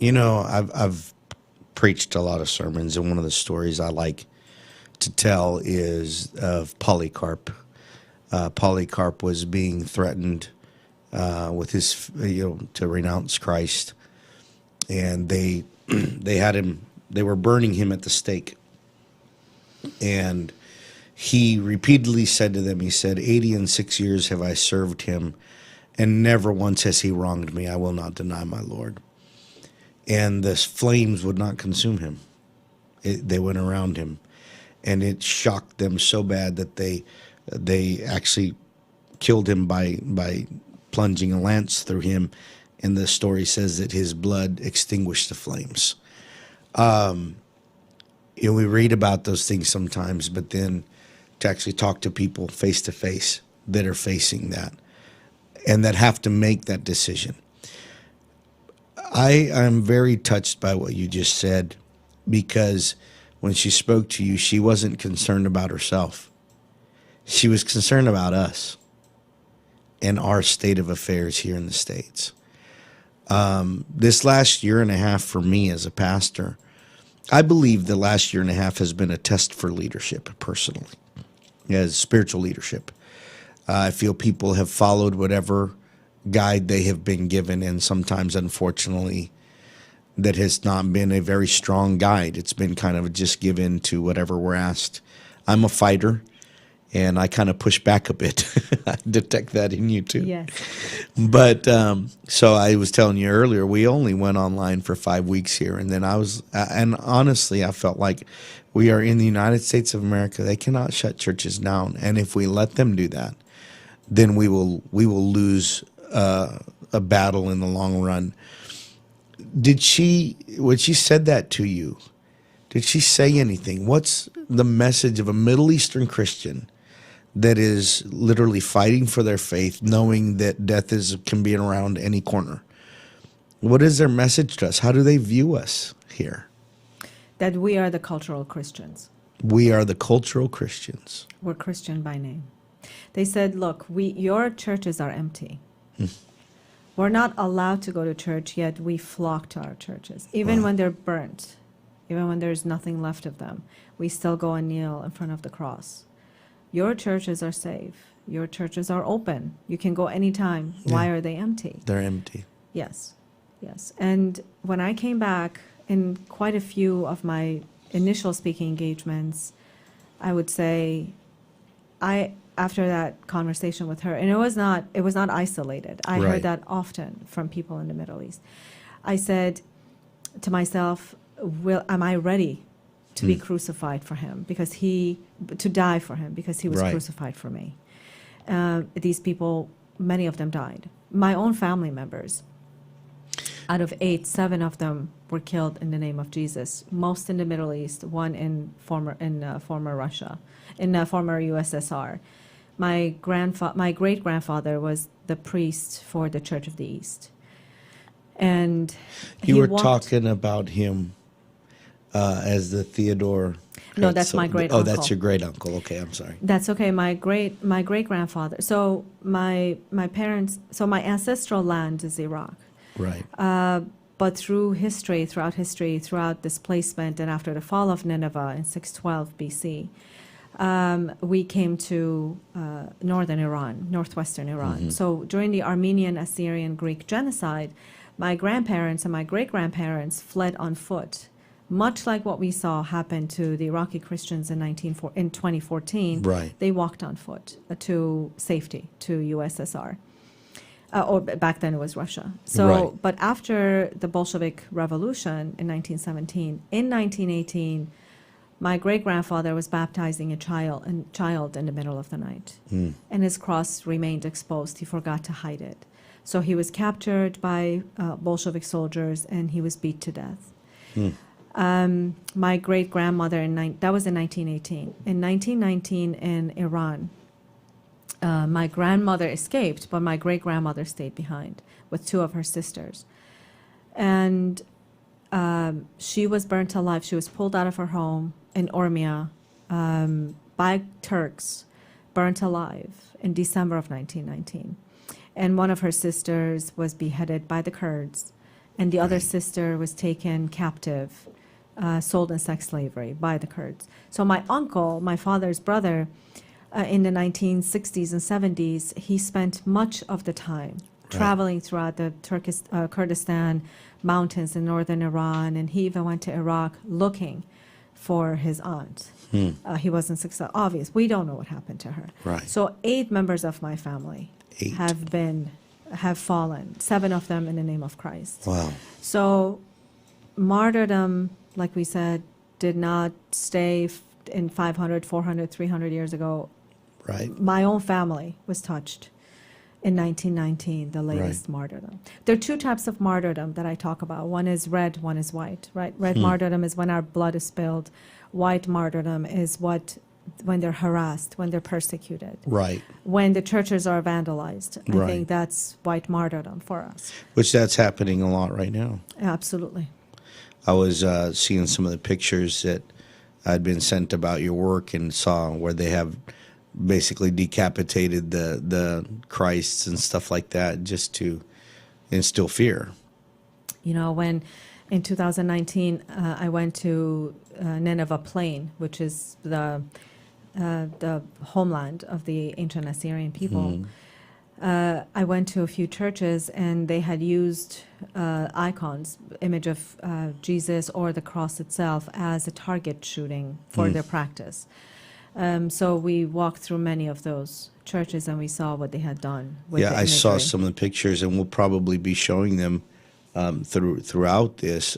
I've preached a lot of sermons, and one of the stories I like to tell is of Polycarp. Polycarp was being threatened with his, to renounce Christ, and they had him. They were burning him at the stake, and he repeatedly said to them, he said, 86 years have I served him, and never once has he wronged me. I will not deny my Lord. And the flames would not consume him. They went around him, and it shocked them so bad that they actually killed him by plunging a lance through him. And the story says that his blood extinguished the flames. We read about those things sometimes, but then to actually talk to people face to face that are facing that, and that have to make that decision. I am very touched by what you just said, because when she spoke to you, she wasn't concerned about herself. She was concerned about us and our state of affairs here in the States. This last year and a half for me as a pastor, I believe the last year and a half has been a test for leadership personally, as spiritual leadership. I feel people have followed whatever guide they have been given, and sometimes, unfortunately, that has not been a very strong guide. It's been kind of just given to whatever we're asked. I'm a fighter, and I kind of push back a bit. I detect that in you too. Yes. But so I was telling you earlier, we only went online for 5 weeks here, and then and honestly, I felt like we are in the United States of America. They cannot shut churches down, and if we let them do that, then we will lose a battle in the long run. When she said that to you, did she say anything? What's the message of a Middle Eastern Christian that is literally fighting for their faith, knowing that death can be around any corner? What is their message to us? How do they view us here? That we are the cultural Christians. We are the cultural Christians. We're Christian by name. They said, look, your churches are empty. We're not allowed to go to church, yet we flock to our churches. Even when they're burnt, even when there's nothing left of them, we still go and kneel in front of the cross. Your churches are safe. Your churches are open. You can go anytime. Yeah. Why are they empty? They're empty. Yes. Yes. And when I came back, in quite a few of my initial speaking engagements, I would say, after that conversation with her, and it was not isolated. I heard that often from people in the Middle East. I said to myself, am I ready to be crucified for him, to die for him, because he was crucified for me? These people, many of them died. My own family members, out of 8, 7 of them were killed in the name of Jesus. Most in the Middle East, one in former Russia, in former USSR. My great grandfather was the priest for the Church of the East, and you were talking about him as the Theodore. No, that's my great uncle. Oh, that's your great uncle. Okay, I'm sorry. That's okay. My great grandfather. So my parents. So my ancestral land is Iraq. Right. But throughout displacement, and after the fall of Nineveh in 612 BC, we came to northwestern Iran. So during the Armenian, Assyrian, Greek genocide, my grandparents and my great-grandparents fled on foot, much like what we saw happen to the Iraqi Christians in 2014. Right. They walked on foot to safety, to USSR. Or back then it was Russia. So, but after the Bolshevik Revolution in 1917, in 1918, my great-grandfather was baptizing a child in the middle of the night, and his cross remained exposed. He forgot to hide it. So he was captured by Bolshevik soldiers, and he was beat to death. My great-grandmother, that was in 1918. In 1919 in Iran, my grandmother escaped, but my great-grandmother stayed behind with 2 of her sisters. And she was burnt alive. She was pulled out of her home in Ormia by Turks, burnt alive in December of 1919. And one of her sisters was beheaded by the Kurds, and the other sister was taken captive, sold in sex slavery by the Kurds. So my uncle, my father's brother, in the 1960s and 70s, he spent much of the time traveling throughout the Kurdistan mountains in northern Iran, and he even went to Iraq looking for his aunt. He wasn't successful. Obvious, we don't know what happened to her. Right. So 8 members of my family have fallen, 7 of them in the name of Christ. Wow. So martyrdom, like we said, did not stay in 500, 400, 300 years ago. Right. My own family was touched in 1919, the latest martyrdom. There are 2 types of martyrdom that I talk about. One is red, one is white, right? Red martyrdom is when our blood is spilled. White martyrdom is what when they're harassed, when they're persecuted, Right. when the churches are vandalized. I Right. think that's white martyrdom for us. Which that's happening a lot right now. Absolutely. I was seeing some of the pictures that I'd been sent about your work and saw where they have basically decapitated the Christs and stuff like that just to instill fear. You know, when in 2019 I went to Nineveh Plain, which is the homeland of the ancient Assyrian people. I went to a few churches and they had used icons, image of Jesus or the cross itself, as a target shooting for their practice. So we walked through many of those churches and we saw what they had done with the I imagery. saw some of the pictures, and we'll probably be showing them throughout this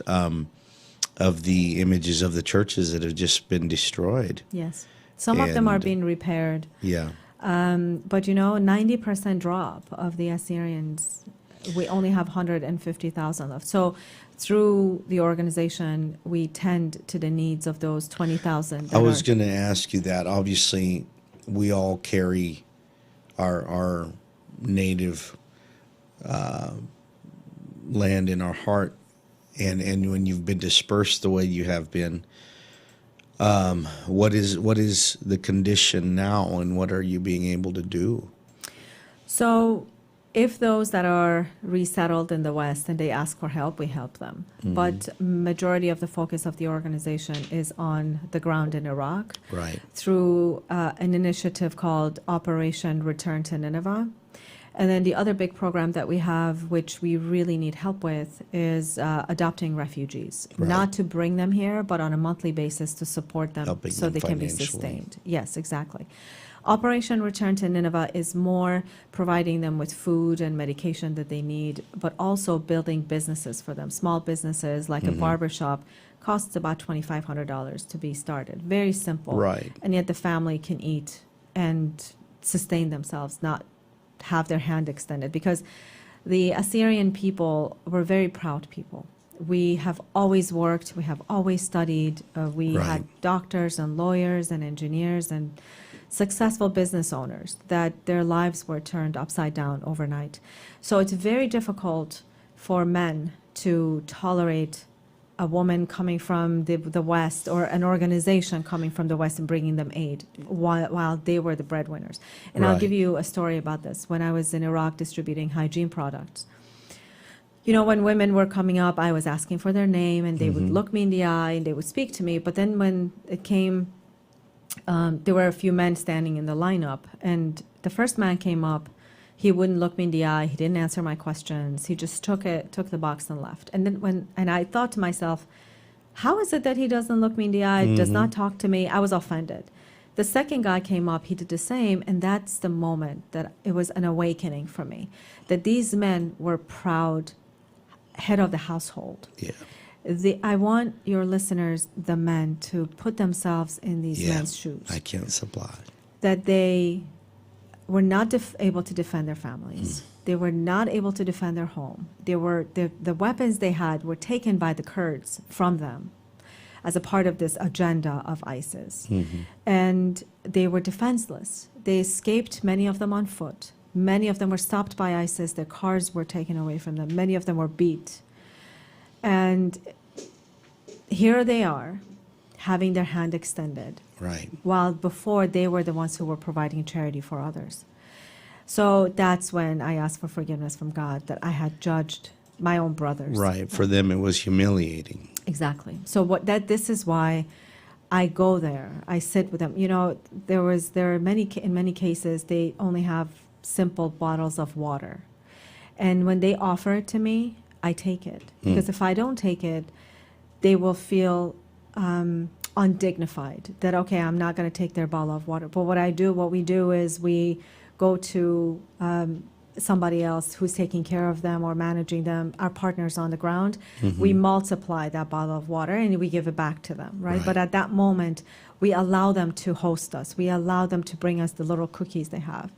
of the images of the churches that have just been destroyed. Yes. Some of them are And- being repaired. Yeah. But 90% drop of the Assyrians, we only have 150,000 left. So through the organization, we tend to the needs of those 20,000. I was going to ask you that. Obviously, we all carry our native land in our heart, and when you've been dispersed the way you have been, what is the condition now, and what are you being able to do? So if those that are resettled in the West and they ask for help, we help them. But majority of the focus of the organization is on the ground in Iraq Right. through an initiative called Operation Return to Nineveh. And then the other big program that we have, which we really need help with, is adopting refugees. Right. Not to bring them here, but on a monthly basis to support them Helping so them they can be financially. sustained. Yes, exactly. Operation Return to Nineveh is more providing them with food and medication that they need, but also building businesses for them. Small businesses like a barber shop costs about $2,500 to be started. Very simple. Right. And yet the family can eat and sustain themselves, not have their hand extended, because the Assyrian people were very proud people. We have always worked, we have always studied, we Right. had doctors and lawyers and engineers and successful business owners that their lives were turned upside down overnight. So it's very difficult for men to tolerate a woman coming from the West or an organization coming from the West and bringing them aid while they were the breadwinners. And I'll Right. give you a story about this. When I was in Iraq distributing hygiene products, you know, when women were coming up, I was asking for their name and they would look me in the eye and they would speak to me. But then when it came, there were a few men standing in the lineup, and the first man came up. He wouldn't look me in the eye. He didn't answer my questions. He just took the box and left. And then and I thought to myself, how is it that he doesn't look me in the eye, does not talk to me? I was offended. The second guy came up, he did the same, and that's the moment that it was an awakening for me, that these men were proud head of the household. Yeah. I want your listeners, the men, to put themselves in these Yeah. men's shoes. I can't supply. That they were not able to defend their families. They were not able to defend their home. The weapons they had were taken by the Kurds from them as a part of this agenda of ISIS. And they were defenseless. They escaped, many of them on foot. Many of them were stopped by ISIS. Their cars were taken away from them. Many of them were beat. And here they are, having their hand extended, Right. while before they were the ones who were providing charity for others. So that's when I asked for forgiveness from God, that I had judged my own brothers. Right. For them, it was humiliating. Exactly. So this is why I go there. I sit with them. You know, there are in many cases they only have simple bottles of water, and when they offer it to me, I take it, because if I don't take it, they will feel undignified. That okay, I'm not going to take their bottle of water. But what we do is we go to somebody else who's taking care of them or managing them, our partners on the ground. We multiply that bottle of water and we give it back to them, right? But at that moment, we allow them to host us. We allow them to bring us the little cookies they have.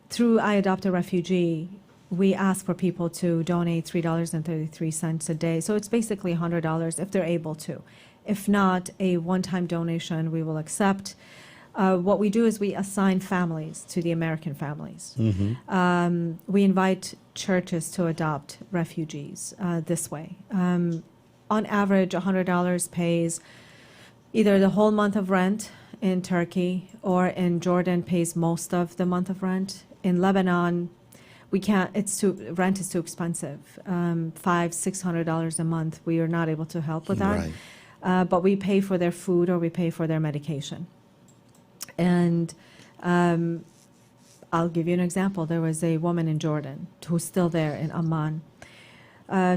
Through I Adopt a Refugee, we ask for people to donate $3.33 a day. So it's basically $100 if they're able to. If not, a one-time donation we will accept. What we do is we assign families to the American families. We invite churches to adopt refugees this way. On average, $100 pays either the whole month of rent in Turkey, or in Jordan pays most of the month of rent. In Lebanon, we can't, rent is too expensive. $500-600 a month. We are not able to help with that. Right. But we pay for their food or we pay for their medication. And I'll give you an example. There was a woman in Jordan who's still there in Amman.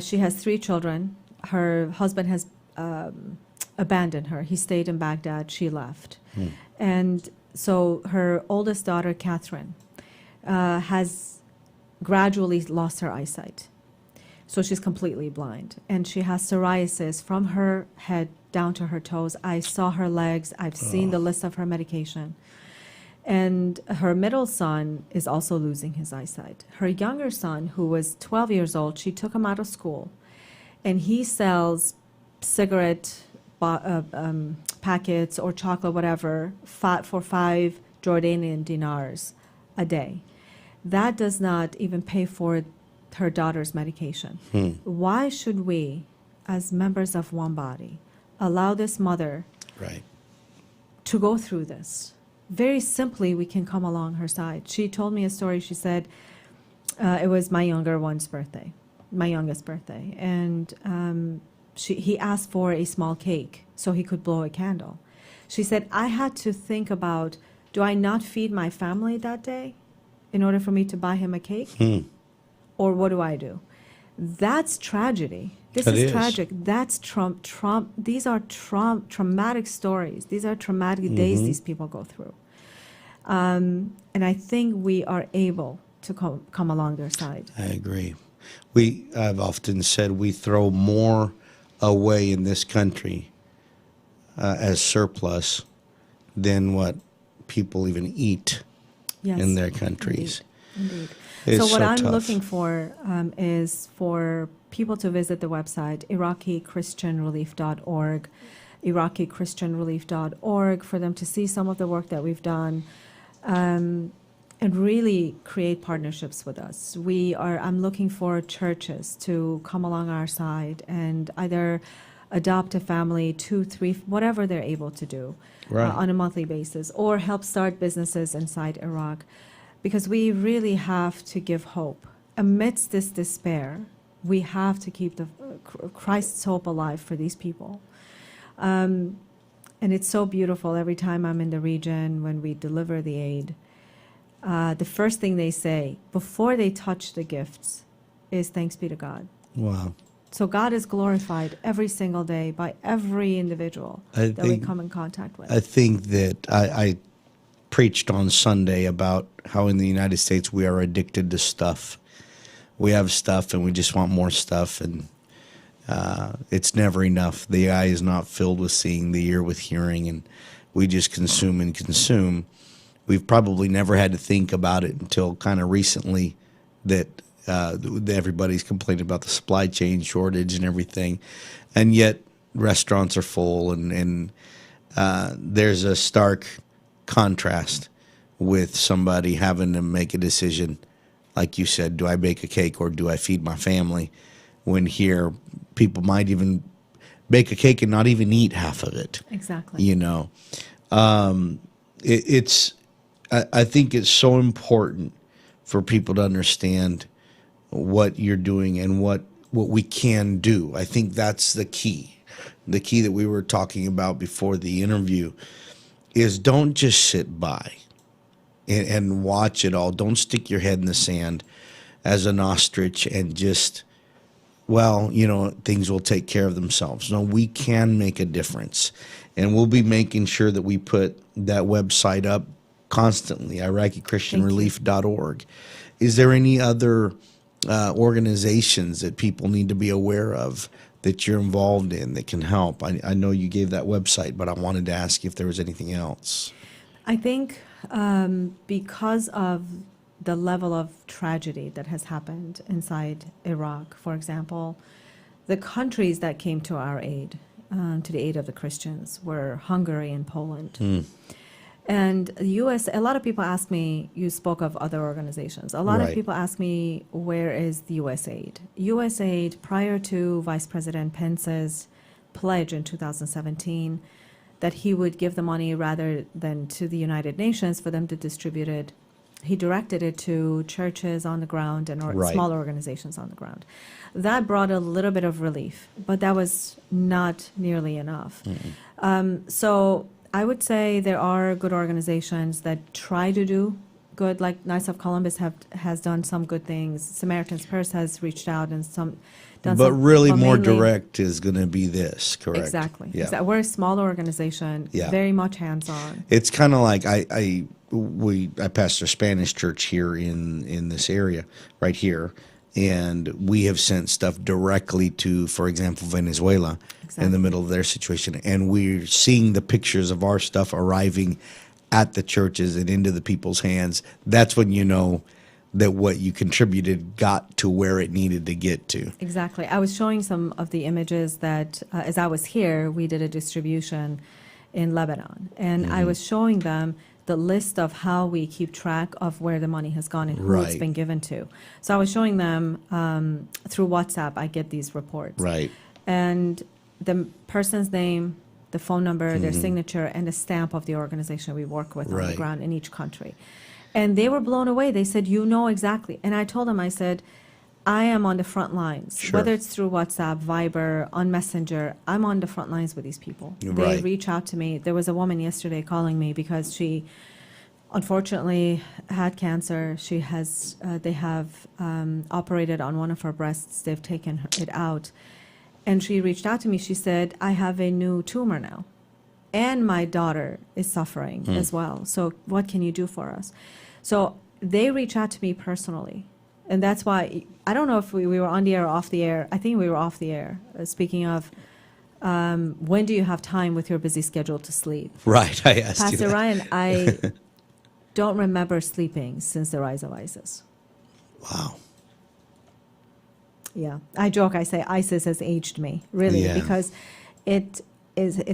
She has 3 children. Her husband has abandoned her. He stayed in Baghdad. She left. And so her oldest daughter, Catherine, has gradually lost her eyesight. So she's completely blind. And she has psoriasis from her head down to her toes. I saw her legs. I've seen the list of her medication. And her middle son is also losing his eyesight. Her younger son, who was 12 years old, she took him out of school. And he sells cigarette packets or chocolate, whatever, for 5 Jordanian dinars a day. That does not even pay for her daughter's medication. Why should we, as members of one body, allow this mother Right. to go through this? Very simply, we can come along her side. She told me a story. She said, it was my youngest birthday, and he asked for a small cake so he could blow a candle. She said, I had to think about, do I not feed my family that day in order for me to buy him a cake? Or what do I do? That's tragedy. This is tragic. That's these are traumatic stories. These are traumatic days these people go through. And I think we are able to come along their side. I agree. I've often said we throw more away in this country as surplus than what people even eat in their countries. Indeed. It's so what I'm tough. looking for is for people to visit the website, IraqiChristianRelief.org, IraqiChristianRelief.org, for them to see some of the work that we've done, and really create partnerships with us. I'm looking for churches to come along our side and either adopt a family, 2, 3, whatever they're able to do on a monthly basis, or help start businesses inside Iraq. Because we really have to give hope. Amidst this despair, we have to keep the Christ's hope alive for these people. And it's so beautiful every time I'm in the region when we deliver the aid. The first thing they say before they touch the gifts is thanks be to God. Wow. So God is glorified every single day by every individual that we come in contact with. I think that I preached on Sunday about how in the United States we are addicted to stuff. We have stuff and we just want more stuff, and it's never enough. The eye is not filled with seeing, the ear with hearing, and we just consume and consume. We've probably never had to think about it until kind of recently that everybody's complaining about the supply chain shortage and everything, and yet restaurants are full, and there's a stark contrast with somebody having to make a decision, like you said, do I bake a cake or do I feed my family? When here, people might even bake a cake and not even eat half of it. Exactly. You know, I think it's so important for people to understand what you're doing and what we can do. I think that's the key that we were talking about before the interview. Is don't just sit by and watch it all. Don't stick your head in the sand as an ostrich and just, things will take care of themselves. No, we can make a difference. And we'll be making sure that we put that website up constantly, IraqiChristianRelief.org. Is there any other organizations that people need to be aware of that you're involved in that can help? I know you gave that website, but I wanted to ask you if there was anything else. I think because of the level of tragedy that has happened inside Iraq, for example, the countries that came to our aid, to the aid of the Christians were Hungary and Poland. And the U.S., a lot of people ask me, you spoke of other organizations. A lot of Right. people ask me, where is the U.S. aid? U.S. aid, prior to Vice President Pence's pledge in 2017, that he would give the money rather than to the United Nations for them to distribute it, he directed it to churches on the ground and Right. smaller organizations on the ground. That brought a little bit of relief, but that was not nearly enough. So I would say there are good organizations that try to do good, like Knights of Columbus has done some good things. Samaritan's Purse has reached out and done But some. really but more mainly- direct is going to be this, correct? Exactly. Yeah. We're a smaller organization, Yeah. very much hands-on. It's kind of like I pastor a Spanish church here in this area right here, and we have sent stuff directly to, for example, Venezuela in Exactly. the middle of their situation, and we're seeing the pictures of our stuff arriving at the churches and into the people's hands. That's when you know that what you contributed got to where it needed to get to. Exactly. I was showing some of the images that, as I was here, we did a distribution in Lebanon. And I was showing them the list of how we keep track of where the money has gone and who it's Right. been given to. So I was showing them through WhatsApp, I get these reports. Right. And the person's name, the phone number, their signature, and the stamp of the organization we work with on the Right. ground in each country. And they were blown away. They said, you know exactly. And I told them, I said, I am on the front lines. Sure. Whether it's through WhatsApp, Viber, on Messenger, I'm on the front lines with these people. They Right. reach out to me. There was a woman yesterday calling me because she unfortunately had cancer. She has, they have operated on one of her breasts. They've taken it out. And she reached out to me. She said, I have a new tumor now. And my daughter is suffering as well. So what can you do for us? So they reach out to me personally. And that's why, I don't know if we were on the air or off the air. I think we were off the air. Speaking of, when do you have time with your busy schedule to sleep? Right. I asked you Pastor that. Ryan, I don't remember sleeping since the rise of ISIS. Wow. Yeah, I joke. I say ISIS has aged me, really, Yeah. because it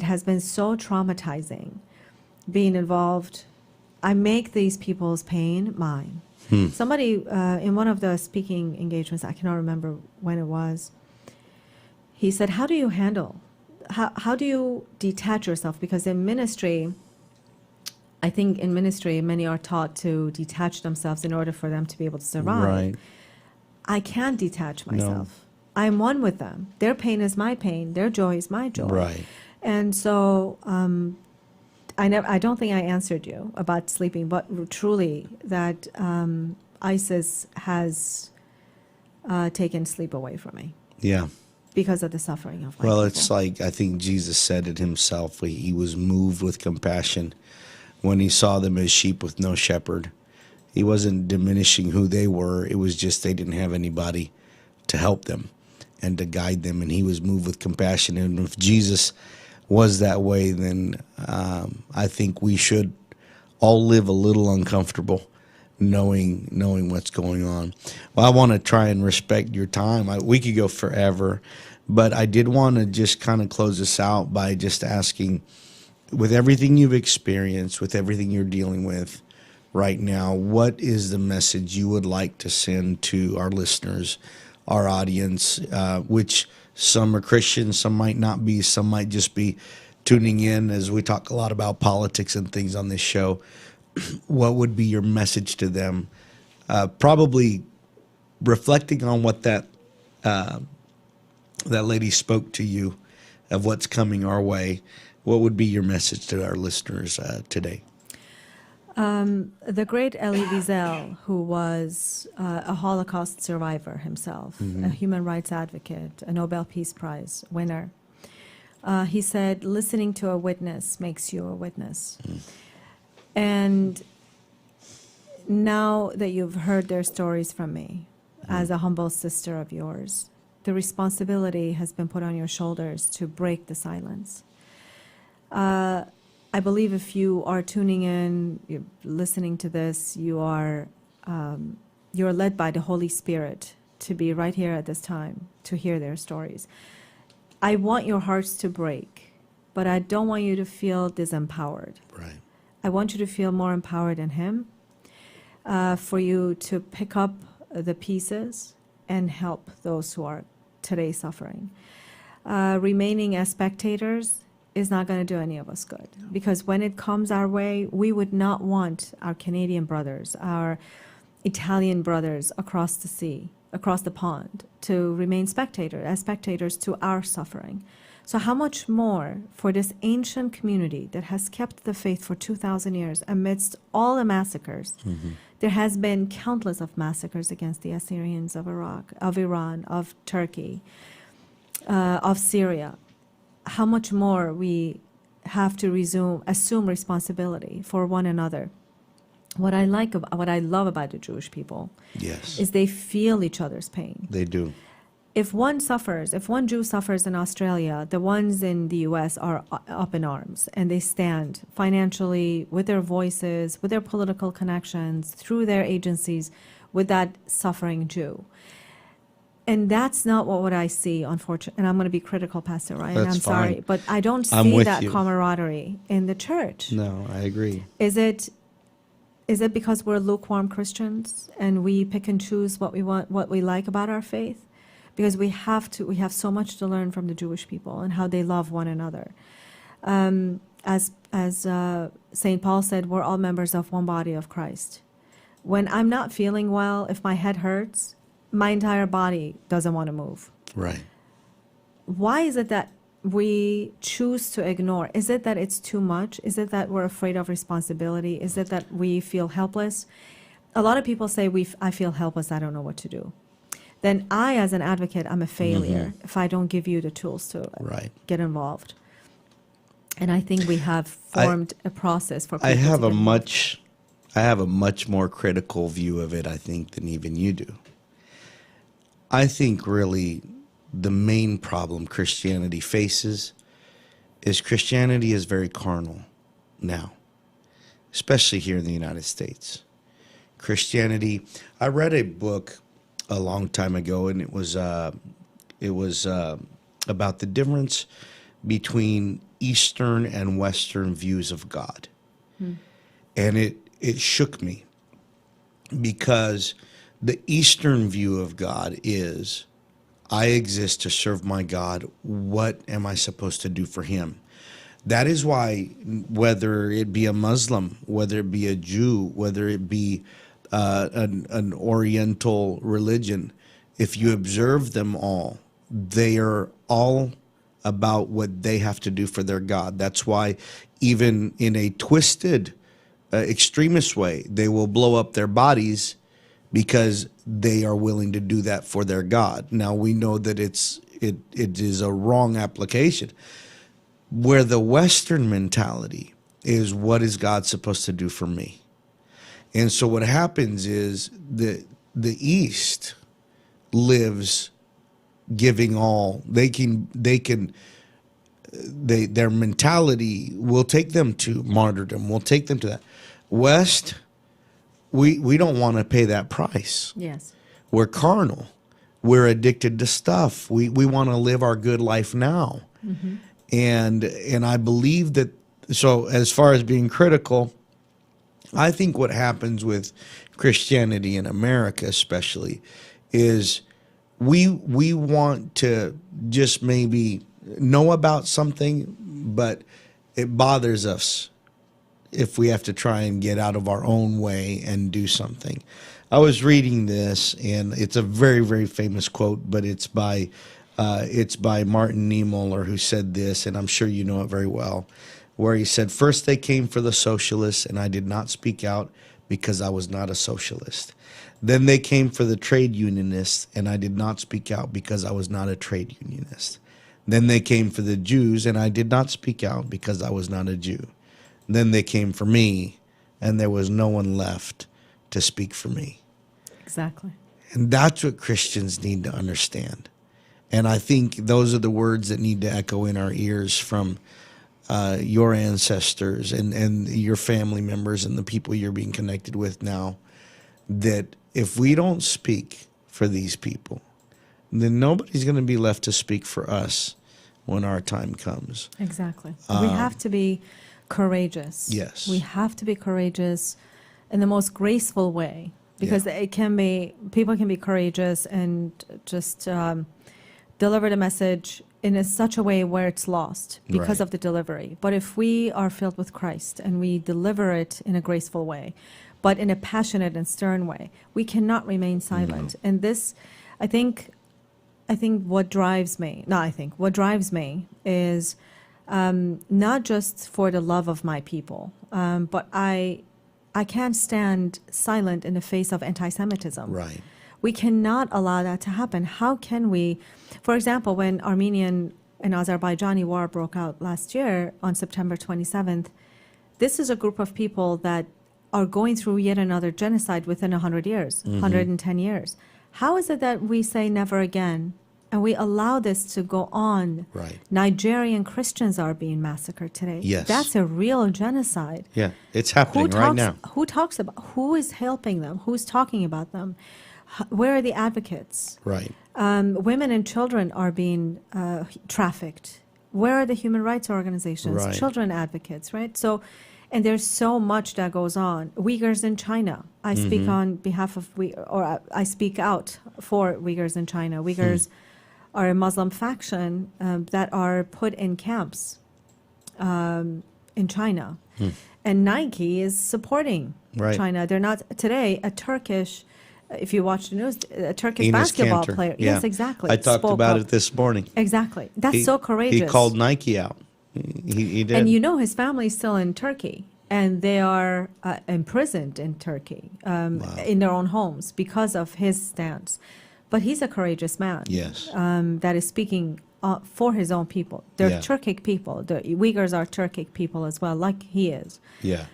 has been so traumatizing being involved. I make these people's pain mine. Somebody in one of the speaking engagements, I cannot remember when it was, he said, how do you handle, how do you detach yourself? Because in ministry, I think in ministry, many are taught to detach themselves in order for them to be able to survive. Right. I can't detach myself. I'm one with them. Their pain is my pain. Their joy is my joy. Right. And so I don't think I answered you about sleeping, but truly that ISIS has taken sleep away from me Yeah. because of the suffering of my Well, people. it's like, I think Jesus said it himself. He was moved with compassion when he saw them as sheep with no shepherd. He wasn't diminishing who they were. It was just they didn't have anybody to help them and to guide them. And he was moved with compassion. And if Jesus was that way, then I think we should all live a little uncomfortable knowing what's going on. Well, I want to try and respect your time. We could go forever, but I did want to just kind of close this out by just asking, with everything you've experienced, with everything you're dealing with right now, what is the message you would like to send to our listeners, our audience, which some are Christians, some might not be, some might just be tuning in as we talk a lot about politics and things on this show. What would be your message to them? Probably reflecting on what that lady spoke to you of what's coming our way. What would be your message to our listeners today? The great Elie Wiesel, who was a Holocaust survivor himself, a human rights advocate, a Nobel Peace Prize winner, he said, listening to a witness makes you a witness. And now that you've heard their stories from me, as a humble sister of yours, the responsibility has been put on your shoulders to break the silence. I believe if you are tuning in, you're listening to this, you're led by the Holy Spirit to be right here at this time to hear their stories. I want your hearts to break, but I don't want you to feel disempowered. Right. I want you to feel more empowered in Him, for you to pick up the pieces and help those who are today suffering. Remaining as spectators is not going to do any of us good, because when it comes our way, we would not want our Canadian brothers, our Italian brothers across the sea, across the pond, to remain spectators to our suffering. So how much more for this ancient community that has kept the faith for 2,000 years amidst all the massacres? Mm-hmm. There has been countless of massacres against the Assyrians of Iraq, of Iran, of Turkey, of Syria. How much more we have to assume responsibility for one another. What I love about the Jewish people, Yes, is they feel each other's pain. they do. If one Jew suffers in Australia, the ones in the U.S. are up in arms, and they stand financially, with their voices, with their political connections, through their agencies, with that suffering Jew. And that's not what I see, unfortunately. And I'm going to be critical, Pastor Ryan. That's I'm sorry, fine. but I don't I'm see with that you. camaraderie in the church. No, I agree. Is it because we're lukewarm Christians and we pick and choose what we want, what we like about our faith? Because we have so much to learn from the Jewish people and how they love one another. As St. Paul said, we're all members of one body of Christ. When I'm not feeling well, if my head hurts, my entire body doesn't want to move. Right. Why is it that we choose to ignore? Is it that it's too much? Is it that we're afraid of responsibility? Is it that we feel helpless? A lot of people say, I feel helpless, I don't know what to do. Then I, as an advocate, I'm a failure if I don't give you the tools to Right. get involved. And I think we have formed a process for people I have to a get involved. I have a much more critical view of it, I think, than even you do. I think really the main problem Christianity faces is Christianity is very carnal now, especially here in the United States. Christianity, I read a book a long time ago, and it was about the difference between Eastern and Western views of God. And it shook me, because the Eastern view of God is, I exist to serve my God. What am I supposed to do for him? That is why, whether it be a Muslim, whether it be a Jew, whether it be an Oriental religion, if you observe them all, they are all about what they have to do for their God. That's why, even in a twisted, extremist way, they will blow up their bodies because they are willing to do that for their God. Now, we know that it is a wrong application. Where the Western mentality is, what is God supposed to do for me? And so what happens is the East lives giving all. Their mentality will take them to martyrdom, will take them to that. West, we don't want to pay that price. Yes. We're carnal. We're addicted to stuff. We want to live our good life now. And I believe that, so as far as being critical, I think what happens with Christianity in America especially is we want to just maybe know about something, but it bothers us if we have to try and get out of our own way and do something. I was reading this, and it's a very, very famous quote, but it's by Martin Niemöller, who said this, and I'm sure you know it very well, where he said, "First they came for the socialists, and I did not speak out because I was not a socialist. Then they came for the trade unionists, and I did not speak out because I was not a trade unionist. Then they came for the Jews, and I did not speak out because I was not a Jew. Then they came for me, and there was no one left to speak for me." Exactly. And that's what Christians need to understand. And I think those are the words that need to echo in our ears from your ancestors and your family members and the people you're being connected with now, that if we don't speak for these people, then nobody's going to be left to speak for us when our time comes. Exactly. We have to be courageous. Yes. We have to be courageous in the most graceful way, because people can be courageous and just deliver the message in such a way where it's lost because Right. of the delivery. But if we are filled with Christ and we deliver it in a graceful way, but in a passionate and stern way, we cannot remain silent. And this, I think what drives me is not just for the love of my people, but I can't stand silent in the face of anti-Semitism. Right. We cannot allow that to happen. How can we, for example, when Armenian and Azerbaijani war broke out last year on September 27th, this is a group of people that are going through yet another genocide within 100 years, 110 years. How is it that we say never again, and we allow this to go on? Right. Nigerian Christians are being massacred today. Yes. That's a real genocide. Yeah, it's happening right now. Who talks about, who is helping them? Who's talking about them? Where are the advocates? Right. Women and children are being trafficked. Where are the human rights organizations? Right. Children advocates, right? So, and there's so much that goes on. Uyghurs in China. I speak on behalf of, I speak out for Uyghurs in China. Uyghurs are a Muslim faction that are put in camps in China. And Nike is supporting Right. China. They're not, today, a Turkish, if you watch the news, a Turkish Enes basketball Kanter. player. Yeah. Yes, exactly. I talked spoke about up. it this morning. Exactly. That's so courageous. He called Nike out. He did. And you know his family's still in Turkey, and they are imprisoned in Turkey, in their own homes because of his stance. But he's a courageous man. Yes. That is speaking for his own people. They're Yeah. Turkic people. The Uyghurs are Turkic people as well, like he is. Yeah.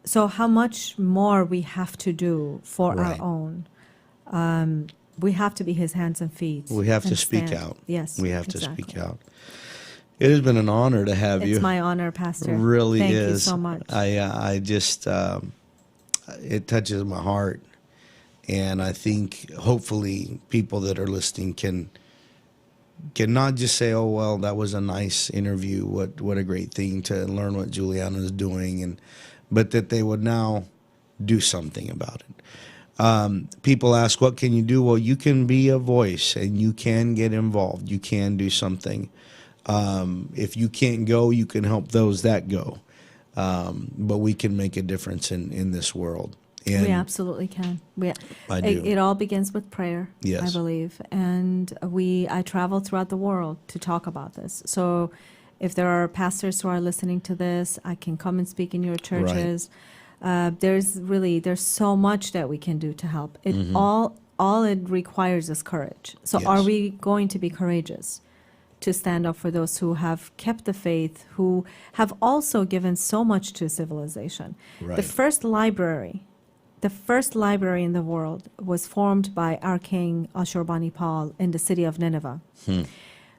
So how much more we have to do for Right. our own. We have to be his hands and feet. We have to and speak stand. out. Yes, We have to exactly. speak out. It has been an honor to have you. It's my honor, Pastor. Really Thank is. you so much. I just, it touches my heart. And I think hopefully people that are listening can not just say, oh, well, that was a nice interview. What a great thing to learn what Juliana is doing. But that they would now do something about it. People ask, what can you do? Well, you can be a voice and you can get involved. You can do something. If you can't go, you can help those that go. But we can make a difference in this world. And we absolutely can. I do. It all begins with prayer, Yes. I believe. And I travel throughout the world to talk about this. So if there are pastors who are listening to this, I can come and speak in your churches. There's so much that we can do to help. It all it requires is courage. So Yes. are we going to be courageous to stand up for those who have kept the faith, who have also given so much to civilization? Right. The first library in the world was formed by our king Ashurbanipal in the city of Nineveh.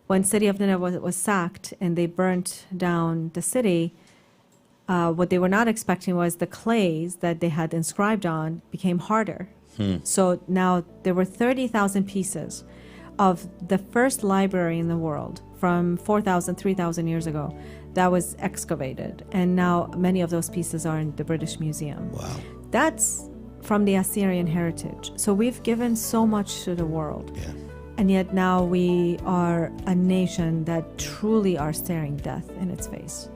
When city of Nineveh was sacked and they burnt down the city, what they were not expecting was the clays that they had inscribed on became harder. So now there were 30,000 pieces of the first library in the world from 4,000, 3,000 years ago that was excavated. And now many of those pieces are in the British Museum. Wow. That's from the Assyrian heritage. So we've given so much to the world. Yeah. And yet now we are a nation that truly are staring death in its face.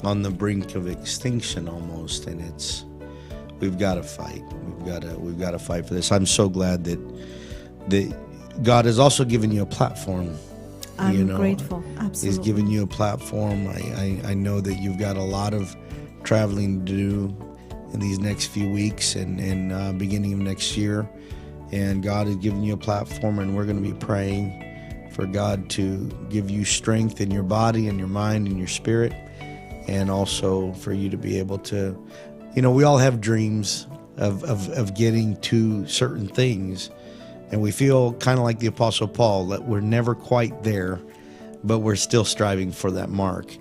On the brink of extinction almost, and we've got to fight. We've got to fight for this. I'm so glad that God has also given you a platform. I'm grateful. Absolutely. He's given you a platform. I know that you've got a lot of traveling to do in these next few weeks and beginning of next year. And God has given you a platform, and we're going to be praying for God to give you strength in your body and your mind and your spirit, and also for you to be able to, we all have dreams of getting to certain things, and we feel kind of like the Apostle Paul, that we're never quite there, but we're still striving for that mark.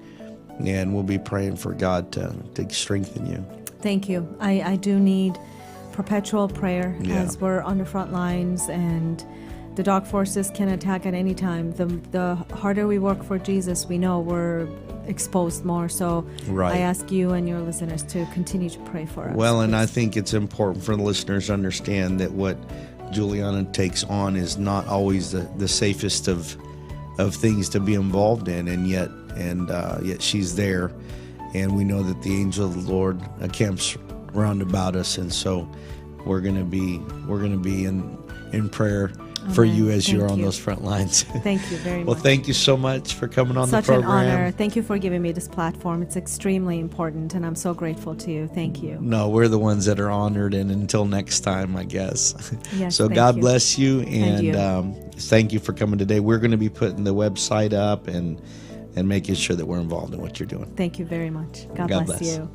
And we'll be praying for God to strengthen you. Thank you. I do need perpetual prayer Yeah. as we're on the front lines, and The dark forces can attack at any time. The harder we work for Jesus, we know we're exposed more. So Right. I ask you and your listeners to continue to pray for us. Well, and I please. think it's important for the listeners to understand that what Juliana takes on is not always the safest of things to be involved in, and yet she's there, and we know that the angel of the Lord camps round about us, and so we're gonna be in prayer for Amen. you as Thank you're on you. those front lines. Thank you very Well, much. thank you so much for coming on Such the an program. honor. Thank you for giving me this platform. It's extremely important, and I'm so grateful to you. Thank you. No, we're the ones that are honored, and until next time, I guess. Yes, So thank God you. bless you, and you. thank you for coming today. We're going to be putting the website up and making sure that we're involved in what you're doing. Thank you very much. God God bless bless. you.